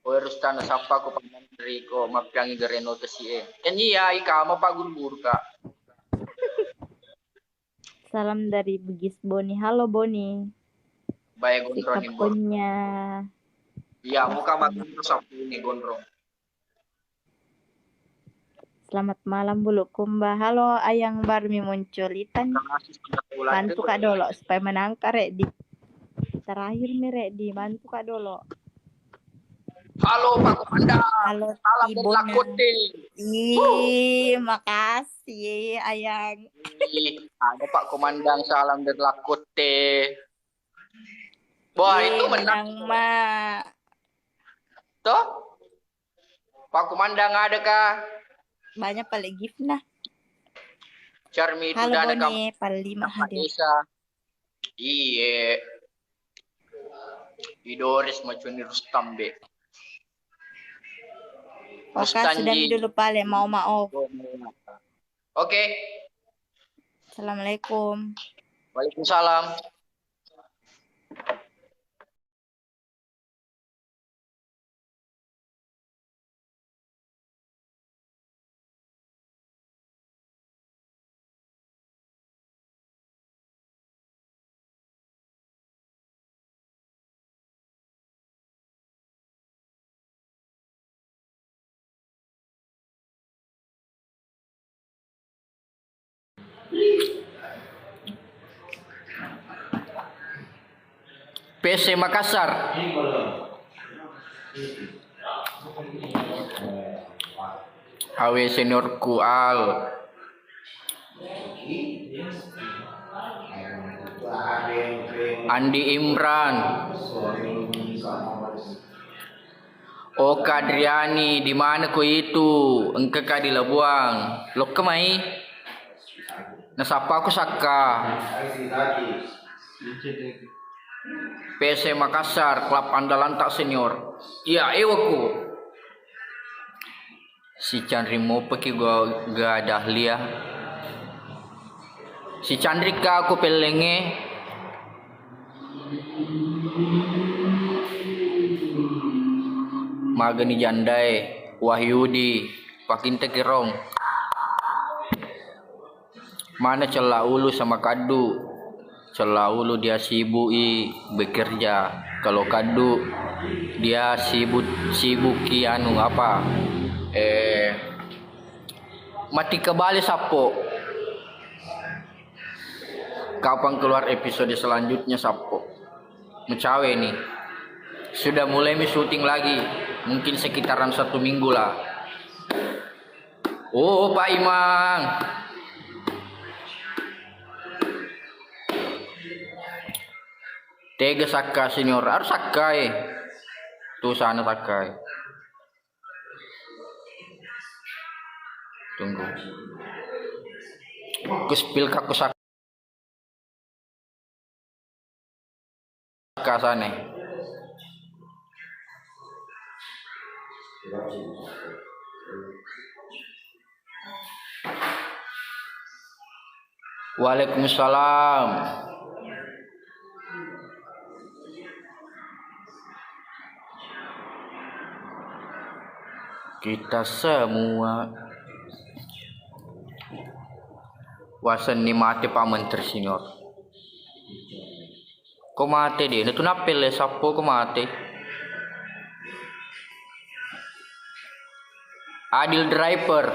Oy Rustan sapa ko pamandri ko mapiangi gareno to si Kanya ika mapagulbur ka. Salam dari Bugis Boni. Halo Boni. Baik gondrong ni Kapunya. Iya, muka magundro sa ni gondrong. Selamat malam Bulukumba. Halo Ayang Barmi muncul. Bantu Kak Dolo supaya menang Rek di. Terakhir nih Rek di bantu Kak Dolo. Halo Pak Komanda. Halo salam dari Lakote. Ih, makasih Ayang. Ada Pak Komandang salam dari Lakote. Wah, itu menang. Mak. Tuh. Pak Komandang ada kah? Banyak paling gift nah. Charmi itu Halo dana Boni, paling 5 hadir. Iya. Idoris macam ni Rustam be. Oke, sudah Mustanji. dulu pale mau maaf. Oke. Assalamualaikum. Waalaikumsalam. PC Makassar. Awe seniorku Al. Andi Imran. Oka Adriani, di mana kau itu? Engkau kah di Labuang? Lo kemai? Nasapa aku Saka. PC Makassar, klub andalan tak senior. Iya, ewaku. Si Chandri mau pergi gua gak dahlia. Si Chandrika aku pelenge. Magani Jandai, Wahyudi, Pakinta Kirong. Mana celah ulu sama Kadu? Celah ulu dia sibuk bekerja. Kalau Kadu dia sibuk anu apa? Mati kembali Sapo. Kapan keluar episode selanjutnya Sapo? Mencawe nih. Sudah mulai syuting lagi. Mungkin sekitaran 1 minggu lah. Oh Pak Imang. Tega Saka senior. Harus Sakai. Tuh sana Sakai. Tunggu. Kuspil kaku Saka sana. Waalaikumsalam. Kita semua wasan ni mati Pak Menteri senior. Kau mati deh, itu napel le Sapo kau mati. Adil Driver.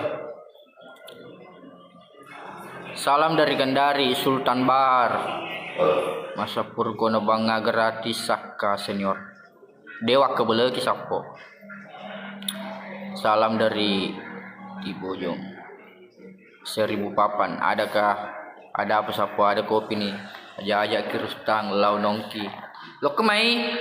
Salam dari Kendari, Sultan Bar. Masa Purgono Bangga gratis Saka senior. Dewa kebeleki Sapo. Salam dari Ibojong. 1000 papan. Adakah ada apa Sapo? Ada kopi nih. Ajak-ajak kirustang lau nongki. Lo kemai?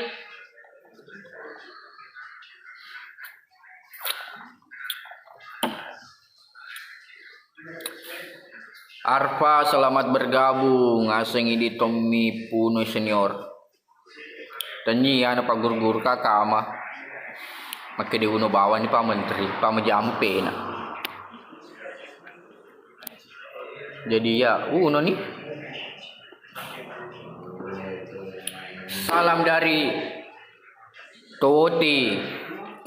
Arfa selamat bergabung. Asing ini Tommy Puno senior. Tanyi ana Pak Guru-guru kakak mah. Maka di uno bawa ni Pak Menteri, Pak Majampe nak. Jadi ya, uno nih. Salam dari Toti.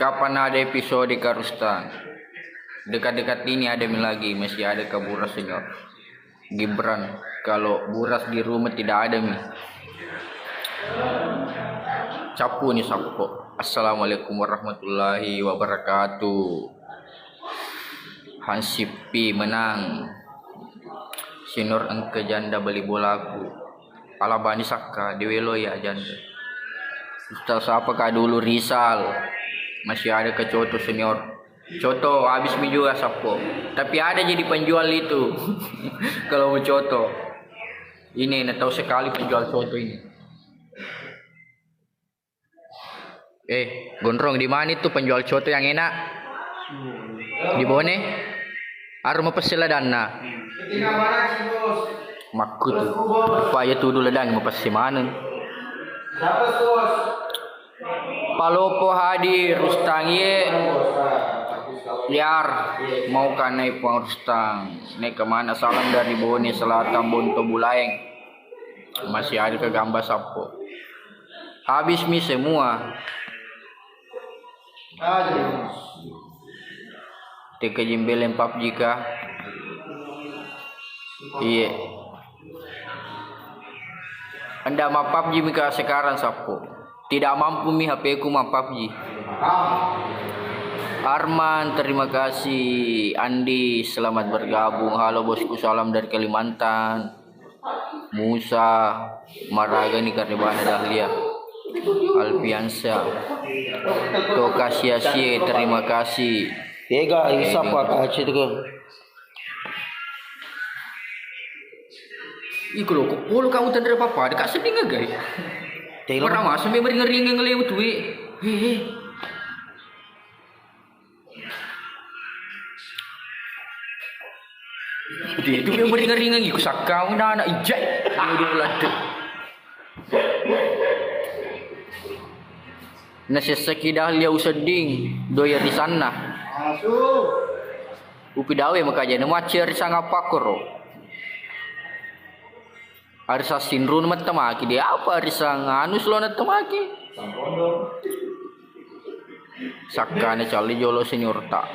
Kapan ada episode Karustan? Dekat-dekat ini ada lagi, masih ada ke Buras senior. Gibran, kalau Buras di rumah tidak ada mi. Capu nih Sapo. Assalamualaikum warahmatullahi wabarakatuh. Hansipi menang. Senior engke janda beli bolaku. Alabani Saka diwelo ya janda. Ustaz apakah dulu Rizal? Masih ada ke Coto senior. Coto habis mi juga Sapo. Tapi ada jadi penjual itu. Kalau mau Coto. Ini tahu sekali penjual Coto ini. Gondrong di mana itu penjual Coto yang enak? Di Bone? Arma pesela dana. Makut tuh. Pak ya tuh dulu dan mau pasti mana? Palopo hadir Rustang ye. Liar, mau kan naik Pangurstang? Naik kemana? Salam dari Bone Selatan, Bonto Bulaeng. Masih ada ke gambar sapo. Habis mi semua. Teka jembelen PUBG kah? Iya. Anda mah PUBG mika sekarang sapo. Tidak mampu mi HP ku mah PUBG. Arman, terima kasih. Andi, selamat bergabung. Halo bosku, salam dari Kalimantan. Musa, Maraga nih Karibana Dahlia. Alfiansa, Toka Sia-sia, terima kasih. Ega, siapa kaca itu? Iku lo, kok kamu tanda apa-apa? Dekat sini nggak guys? Orang masuk memang ngeri ngelewat tuh. Hehe. Dia itu yang beringat-ringan iku sakau anak ijat udah melada. Nasi sekidah lia useding doya di sana. Upi dawe makaja ne macer sang apa koro. Arisa sinrun matamaki dia apa arisa nganus lo natamaki. Sakane cali jolo senior tak.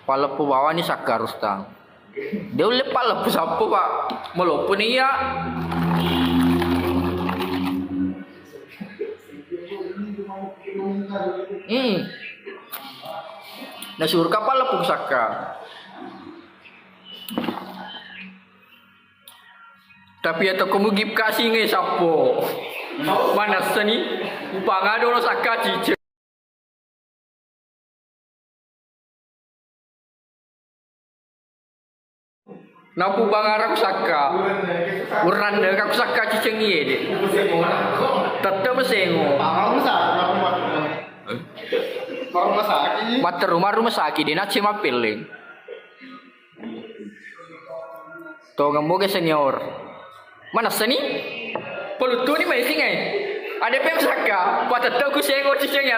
Palapu bawa ni sakar Rustang. Dia boleh palapu siapa pak? Melopo ni ya. Nasur kapal palapu sakar. Tapi atau kamu gip kasih ngai sapo. Mana seni? Upang ada orang sakar cice. Napu bangar aku saka, uran dek aku saka cicengi deh. Tetap mesengo. Mata rumah sakit dia nak cema pilih. Toh kamu ke senior. Mana seni? Pelutu ni masih ngai. Ada pem saka. Pada tahu aku sengo cicengi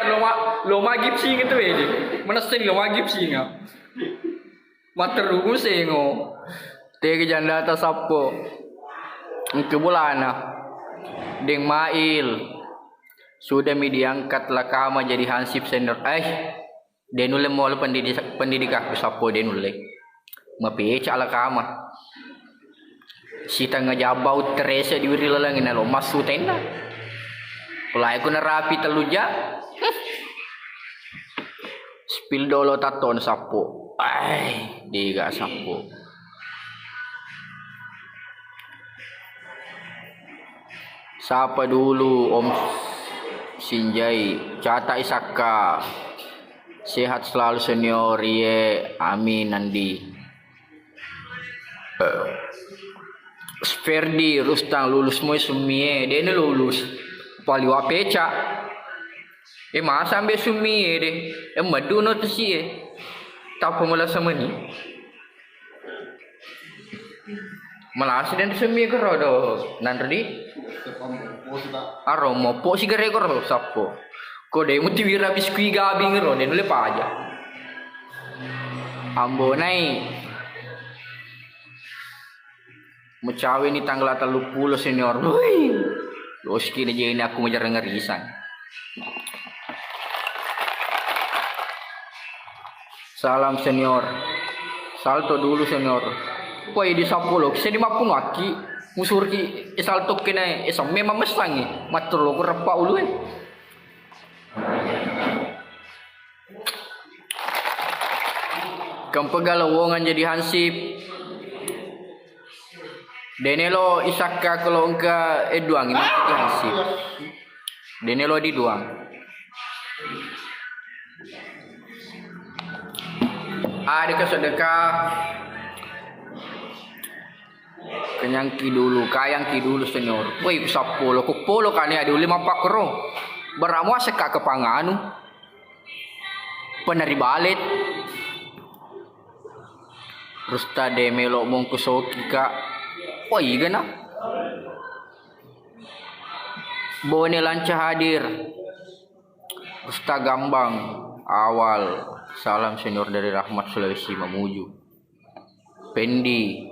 loma gipsi gitu deh. Mana seni loma gipsi ngah. Mata rumah sengo. Tega janda atas sapo. Ke bulana. Deng Mail. Sudah mi diangkat lakama jadi hansip senior. Denule mau pendidik aku sapo denule. Mapi cak lakama. Sita ngajabau teresa diwiri lalangin lo masu tenda. Pulai aku narapi teluja. Spill dolo taton sapo. Diga sapo. Sapa dulu Om Sinjai, Cata Isaka. Sehat selalu senior ye. Amin Nandi. Ferdi Rustang lulus moy sumie, dia ni lulus. Pali wa peca. Masa ambil sumie deh. Madu no tesi tak pemula sama ni. Malah accident sumie kerodo. Nanti aro mo po sigare koro sapo. Ko de muti wira biskui gabi ngero de nule paja. Ambo nai. Mucawe ni tanggal 30 senior. Woi. Loski ni je ini aku menjar ngerisan. Salam senior. Salto dulu senior. Woi di sapo lo, saya di mapun waki. Musur ki isal tok kena isam memang mesangi matur lo ko repak ulu Kampegal wongan jadi hansip denelo isaka kalau engka eduang ini jadi hansip denelo di duang ada kesedekah kenyangki dulu, kayangki dulu senior. Woi, sapolo, kupolo kan ya, diuli mapak kero. Beramu seka kepanganu. Penari balet. Rusta de melo mongkusoki ka. Woi, gana. Bone lanca hadir. Rusta gambang. awal. Salam senior dari Rahmat Sulawesi Mamuju. Pendi.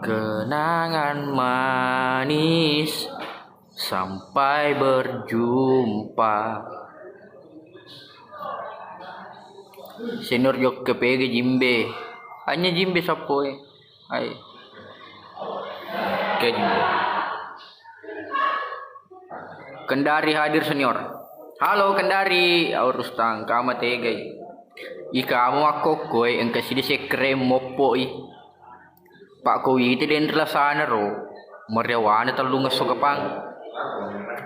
Kenangan manis sampai berjumpa. Senior jok ke PG Jimbe. Hanya Jimbe sapoe. Hai. Ke Jimbe. Kendari hadir senior. Halo Kendari, urus tang kama tegai. Ika kamu aku koi engkau sidi sekrem mopo i. Pak koi itu den sana ro. Meriawana terlalu ngesok kepang.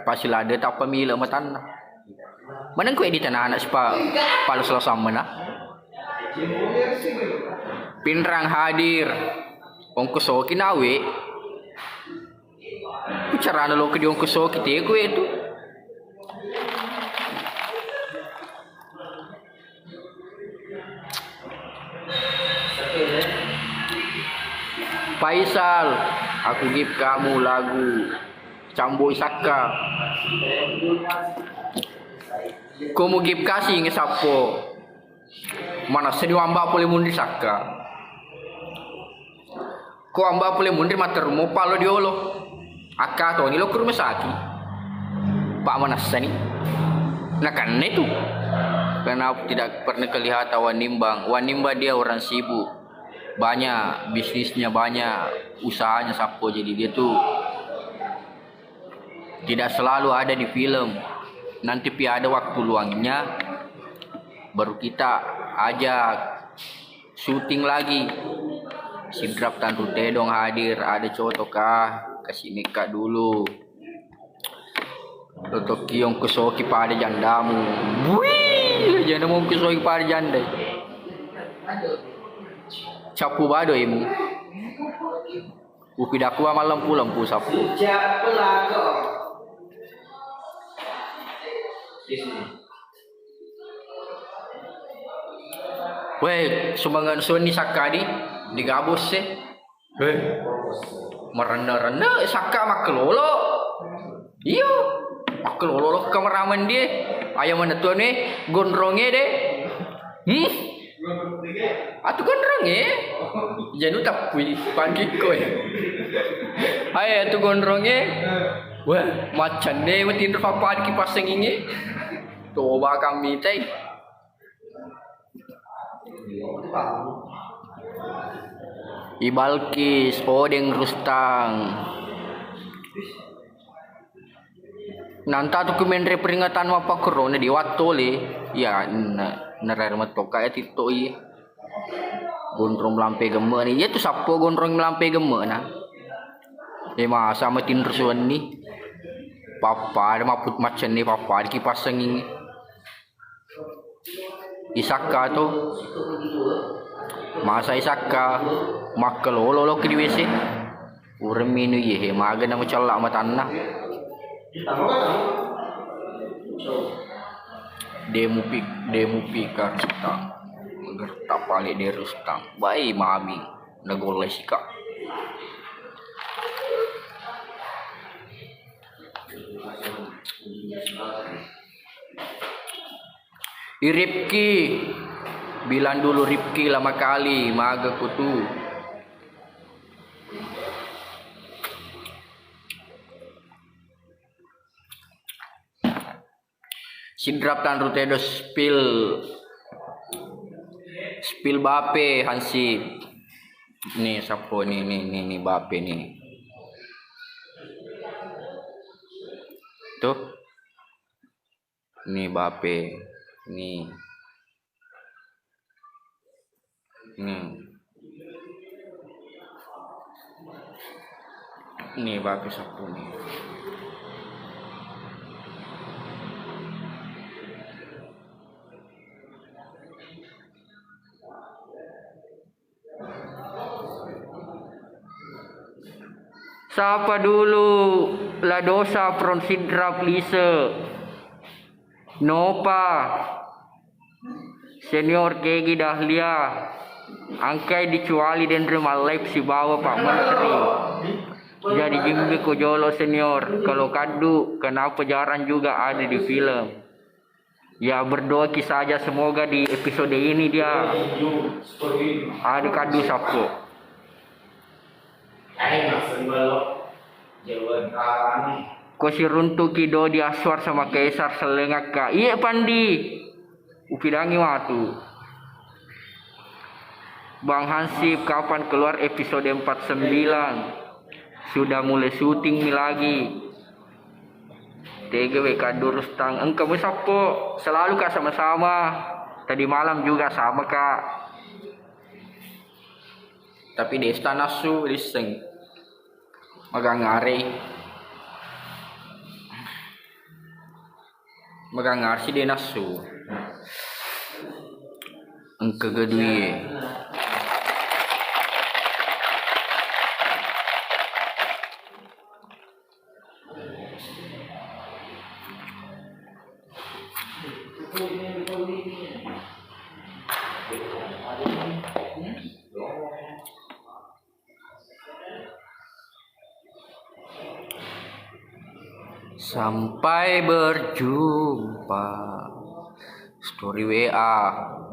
Pasilada tak pemila matan. Mana kau di tanah anak sepa palu selesai mana? Pinrang hadir. Ongkosoki nawe. Bicara lo ke di ongkosoki teko itu. Faisal, aku give kamu lagu Cambo Isaka. Kamu give kasih ngesapo. Mana sedih amba boleh mundi saka. Ko amba boleh mundi mater mo palo diolo. Aka to ni lo kurma saki. Pak mana sani? Nah kan itu. Kenapa tidak pernah kelihatan Wanimbang dia orang sibuk. Banyak bisnisnya, banyak usahanya sapo, jadi dia tuh tidak selalu ada di film. Nanti ada waktu luangnya baru kita ajak syuting lagi. Sidrap Tantu Tedong hadir, ada cowok kah kasih nikah dulu. Toto kiong kusoki pada jandamu. Wih, jangan mau kusoki pada jandai. Capu bado imu. Upidaku malam pulang pu sapu. Weh, sumbangan Sony sakadi digabus sih. Weh, merenda-renda saka makelolo. Iyo, makelolo kameramen dia. Ayam mana tuan ni gondrongnya deh. Atu gondrong jangan tapi pagi koi. Hai atu gondrongnya. Wah macan deh matin terpapar kipas yang ini. Coba kami tay. Ibalkis Odeng Rustang. Nanta dokumenter peringatan apa corona di Watole. Ya nerar matoka ya tito iya. Gondrong melampai gema ni. Ya tu siapa gondrong melampai gema na? Masa matin rusuhan ni. Papa ada maput macam ni papa di kipas angin. Isaka tu. Masa Isaka makelolo lo ke di WC. Urang minu ye maga nama celak matana. Demu pikar stang gertak palik dia rustang baik mami negolai sikak Ripki bilang dulu Ripki lama kali maga kutu. Sidrap Tan Rutedo spill Bape Hansip. Nih sapo nih Bape nih. Tuh. Nih Bape. Nih. Nih Bape sapo nih. Siapa dulu La Dosa from Sidrap Lise Nopa Senior Kegi Dahlia Angkai dicuali dan remalep si bawa Pak Menteri. Jadi Jimbe Kojolo Senior. Kalau kadu kenapa jarang juga ada di film. Ya berdoa saja semoga di episode ini dia ada kado sapo. Ko si runtu kido di aswar sama Kaisar selengak ka. Iya Pandi. Upidangi watu. Bang Hansip kapan keluar episode 49? Sudah mulai syuting nih lagi. TGW kadurus tang. Engkau sapo selalu kak sama-sama. Tadi malam juga sama kak. Tapi desta nasu diseng. Magangar si denasu. Engke gedui. Sampai berjumpa. Story WA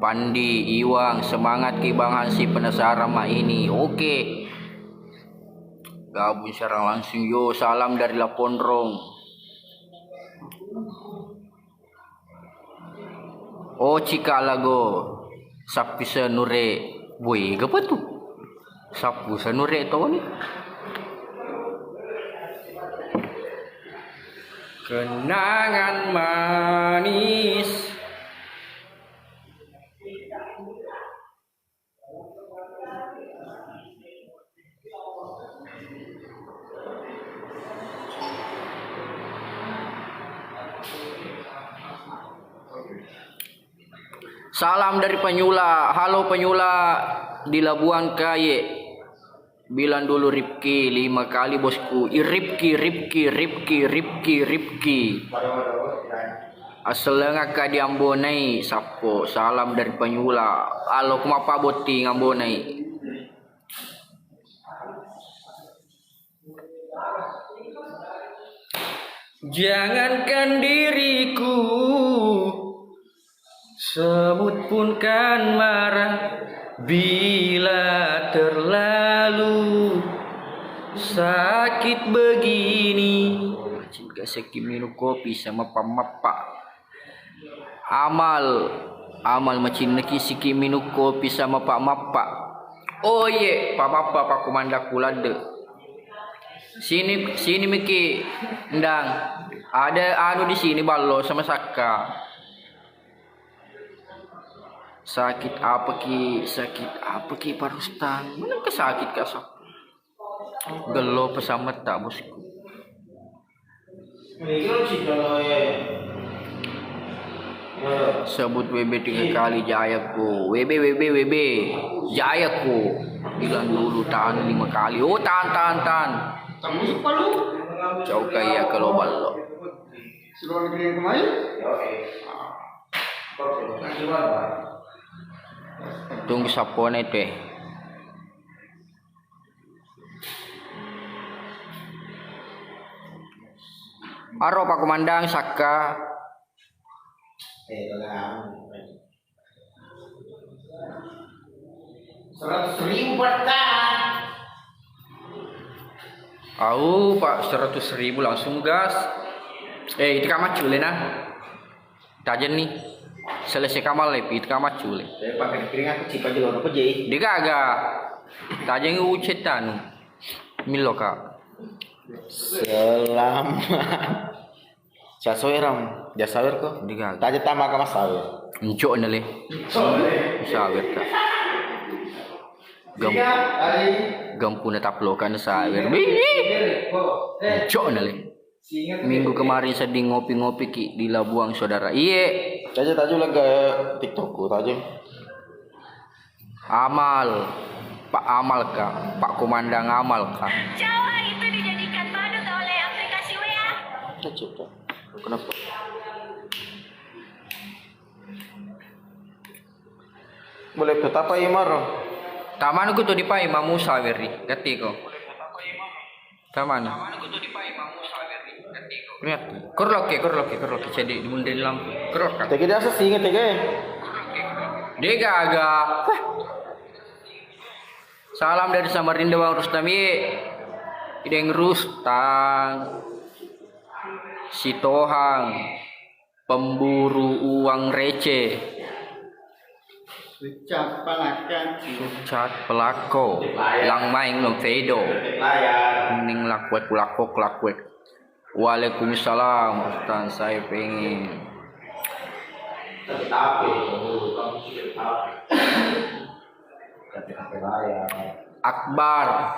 Pandi Iwang, semangat ki Bang Hansi penasaran mak ini. Oke. Gabung serang langsung yo, salam dari Lapondrong. Oh cika lago sapi senure boy apa tuh? Sapu senure to ni. Kenangan manis. Salam dari Penyula. Halo Penyula di Labuan Kaye. Bilang dulu Ripki 5 kali bosku. Ripki. Aselengak ka di Ambonai sapo. Salam dari Penyula. Halo kumapa boti ngambonai. Jangankan diriku, semut pun kan marah bila terlalu sakit begini. Cinta seki minum kopi sama pamapa. Amal macin neki siki minum kopi sama pak mapa. Oh ye, pamapa pak komanda kulade. Sini Miki ndang. Ada anu di sini ballo sama Saka. Sakit apa ki parustang? Mana kesakit kasok? Gelo pesamet tak bosku. Sebut WB 3 kali Jayaku. WB Jayaku. Bilang dulu tahan 5 kali. Oh tahan. Jauh kaya kalau ballo. Tunggu sapone teh. Aro Pak Komandang Saka. 100.000 berkah. Au Pak 100.000 langsung gas. Itu kamat cule nah. Tajen nih. Selesai kamal lepi itu kamat cule. Pakai piring aku cipa jelur apa jadi? Dia kagak. Tajen ucetan. Milo kak. Selamat. Jasaweram, jasawer kok. Dia kagak. Tajen tambah ke masawer. Encok nale. Sawer kak. Gampuna taplokan sawer. Encok nale. Minggu kemarin sedang ngopi-ngopi ki di Labuang saudara. Iye. Tajen lagi TikTokku tajen. Amal. Pak Amal kak. Pak Komandang Amal kak. Jawa itu dijadikan badut oleh aplikasi WA. Kenapa? Boleh betapa Imar? Taman ku tuh di Pai Mamu Saweri. Ketiko. Taman. Lihat, korloke jadi dimundurin lampu. Korok kan. Tege dia sih inget tege. Dia agak. Salam dari Samarinda Bang Rustami. Ideng Rustang. Si Tohang. Pemburu uang receh. Sucat pelako. Lang main long fedo. Ning lakwek. Waalaikumsalam Ustaz, saya pengen Akbar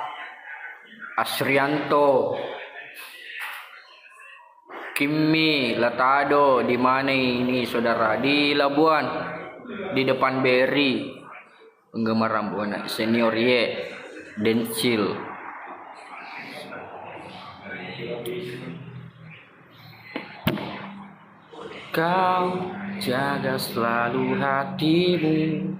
Asrianto Kimi Latado. Di mana ini saudara? Di Labuan, di depan BRI. Penggemar Rambuana senior ye Dencil. Kau jaga selalu hatimu.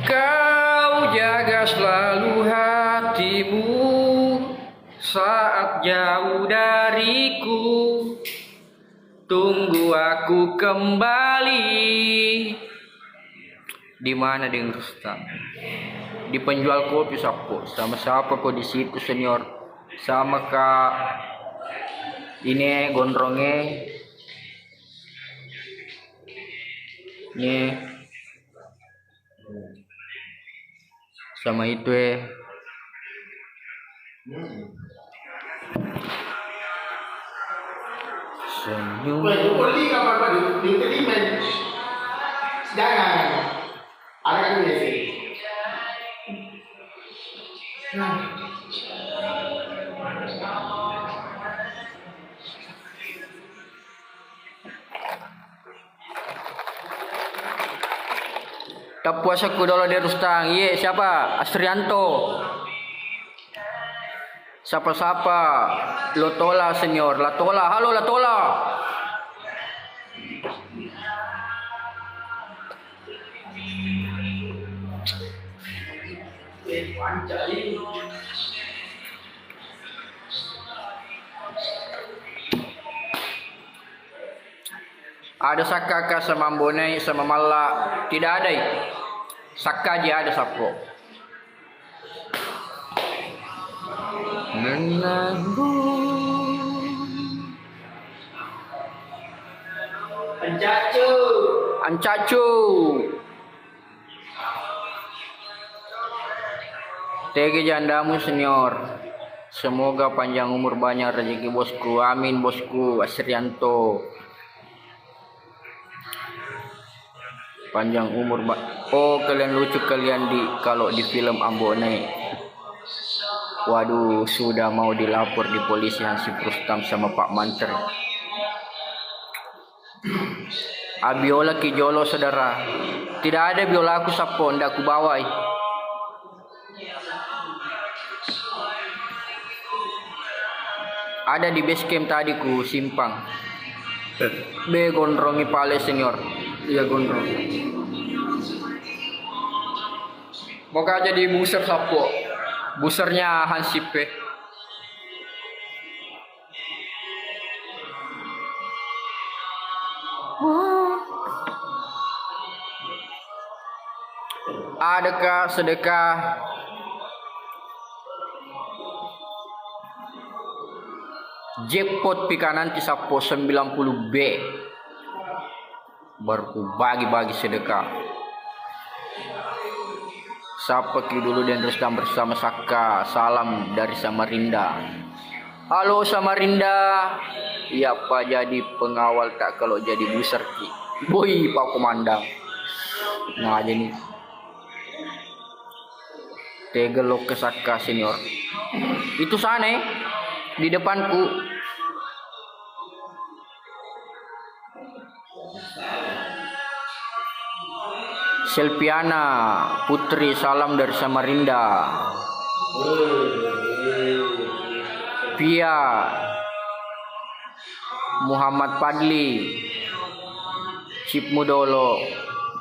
Kau jaga selalu hatimu saat jauh dariku. Tunggu aku kembali. Di mana Deng Rustam? Di penjual kopi sapo. Sama siapa kok di situ senior? Sama Kak ini gondrongnya ini sama itu senyum. Jangan. Ada kan dia sih. Tak puasa ku dolo di Rustang. Iya, siapa? Asrianto. Siapa? Lotola senior. Latola. Halo Latola. Ada sakaka sama Mbone sama Malla. Tidak ada. Saka aja ada sapo. Ancacu. Tege jandamu senior. Semoga panjang umur banyak rezeki bosku. Amin bosku Asrianto. Panjang umur oh kalian lucu kalian kalau di film Ambone. Waduh, sudah mau dilapor di polisi Hansip Rustam sama Pak Manter. Abiola kijolo saudara. Tidak ada biola aku sapo ndak aku bawa. Ada di base camp tadi ku simpang. Be gondrongi pale senior. Iya gondrong. Moga jadi buser sapo. Busernya Hansip. Adakah sedekah jackpot pika nanti sapo 90B baru bagi sedekah. Sapa ki dulu dan Rustam bersama Saka. Salam dari Samarinda. Halo Samarinda. Iya Pak jadi pengawal tak kalau jadi buser ki. Boy Pak Komandang. Nah aja nih. Tegelok ke Saka senior. Itu sana di depanku. Selpiana Putri salam dari Samarinda. Pia Muhammad Padli Cip Mudolo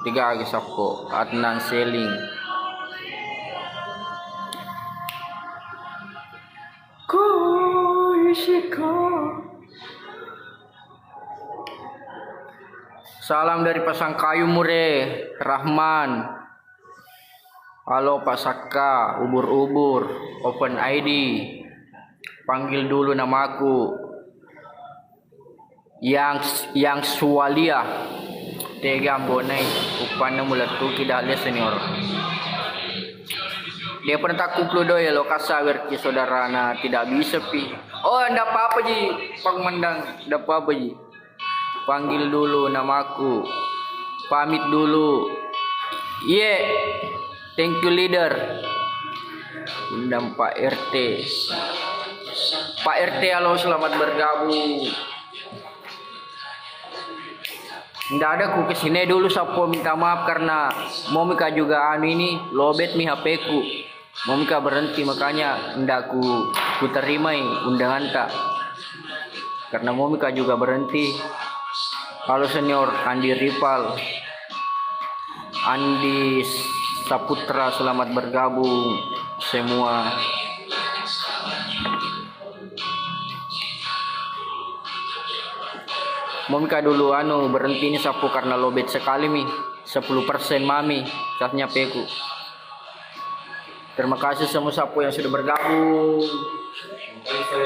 3 Sapo Adnan Seling Salam dari Pasangkayu Mure, Rahman. Halo Pak Saka, ubur-ubur, open ID. Panggil dulu namaku. Yang Suwalia. Tega bonai, upana mulatu tidak lihat senior. Dia pernah tak kuplu ya lo kasawir ki saudarana tidak bisa pi. Oh, ndak apa-apa ji, pangmandang, ndak apa-apa ji. Panggil dulu namaku. Pamit dulu. Thank you leader. Undang Pak RT. Pak RT, halo, selamat bergabung. Nggak ada ku kesini dulu sapo minta maaf karena Momika juga ini lobet mi HP ku. Momika berhenti makanya ndak ku terima undangan tak. Karena Momika juga berhenti. Halo senior Andi Ripal, Andi Saputra, selamat bergabung semua. Momika dulu berhenti ini sapu karena lobet sekali mi 10% mami catnya peku. Terima kasih semua sapu yang sudah bergabung,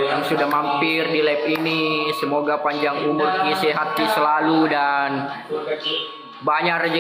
yang sudah mampir di live ini. Semoga panjang umur, sehat selalu dan banyak rezeki.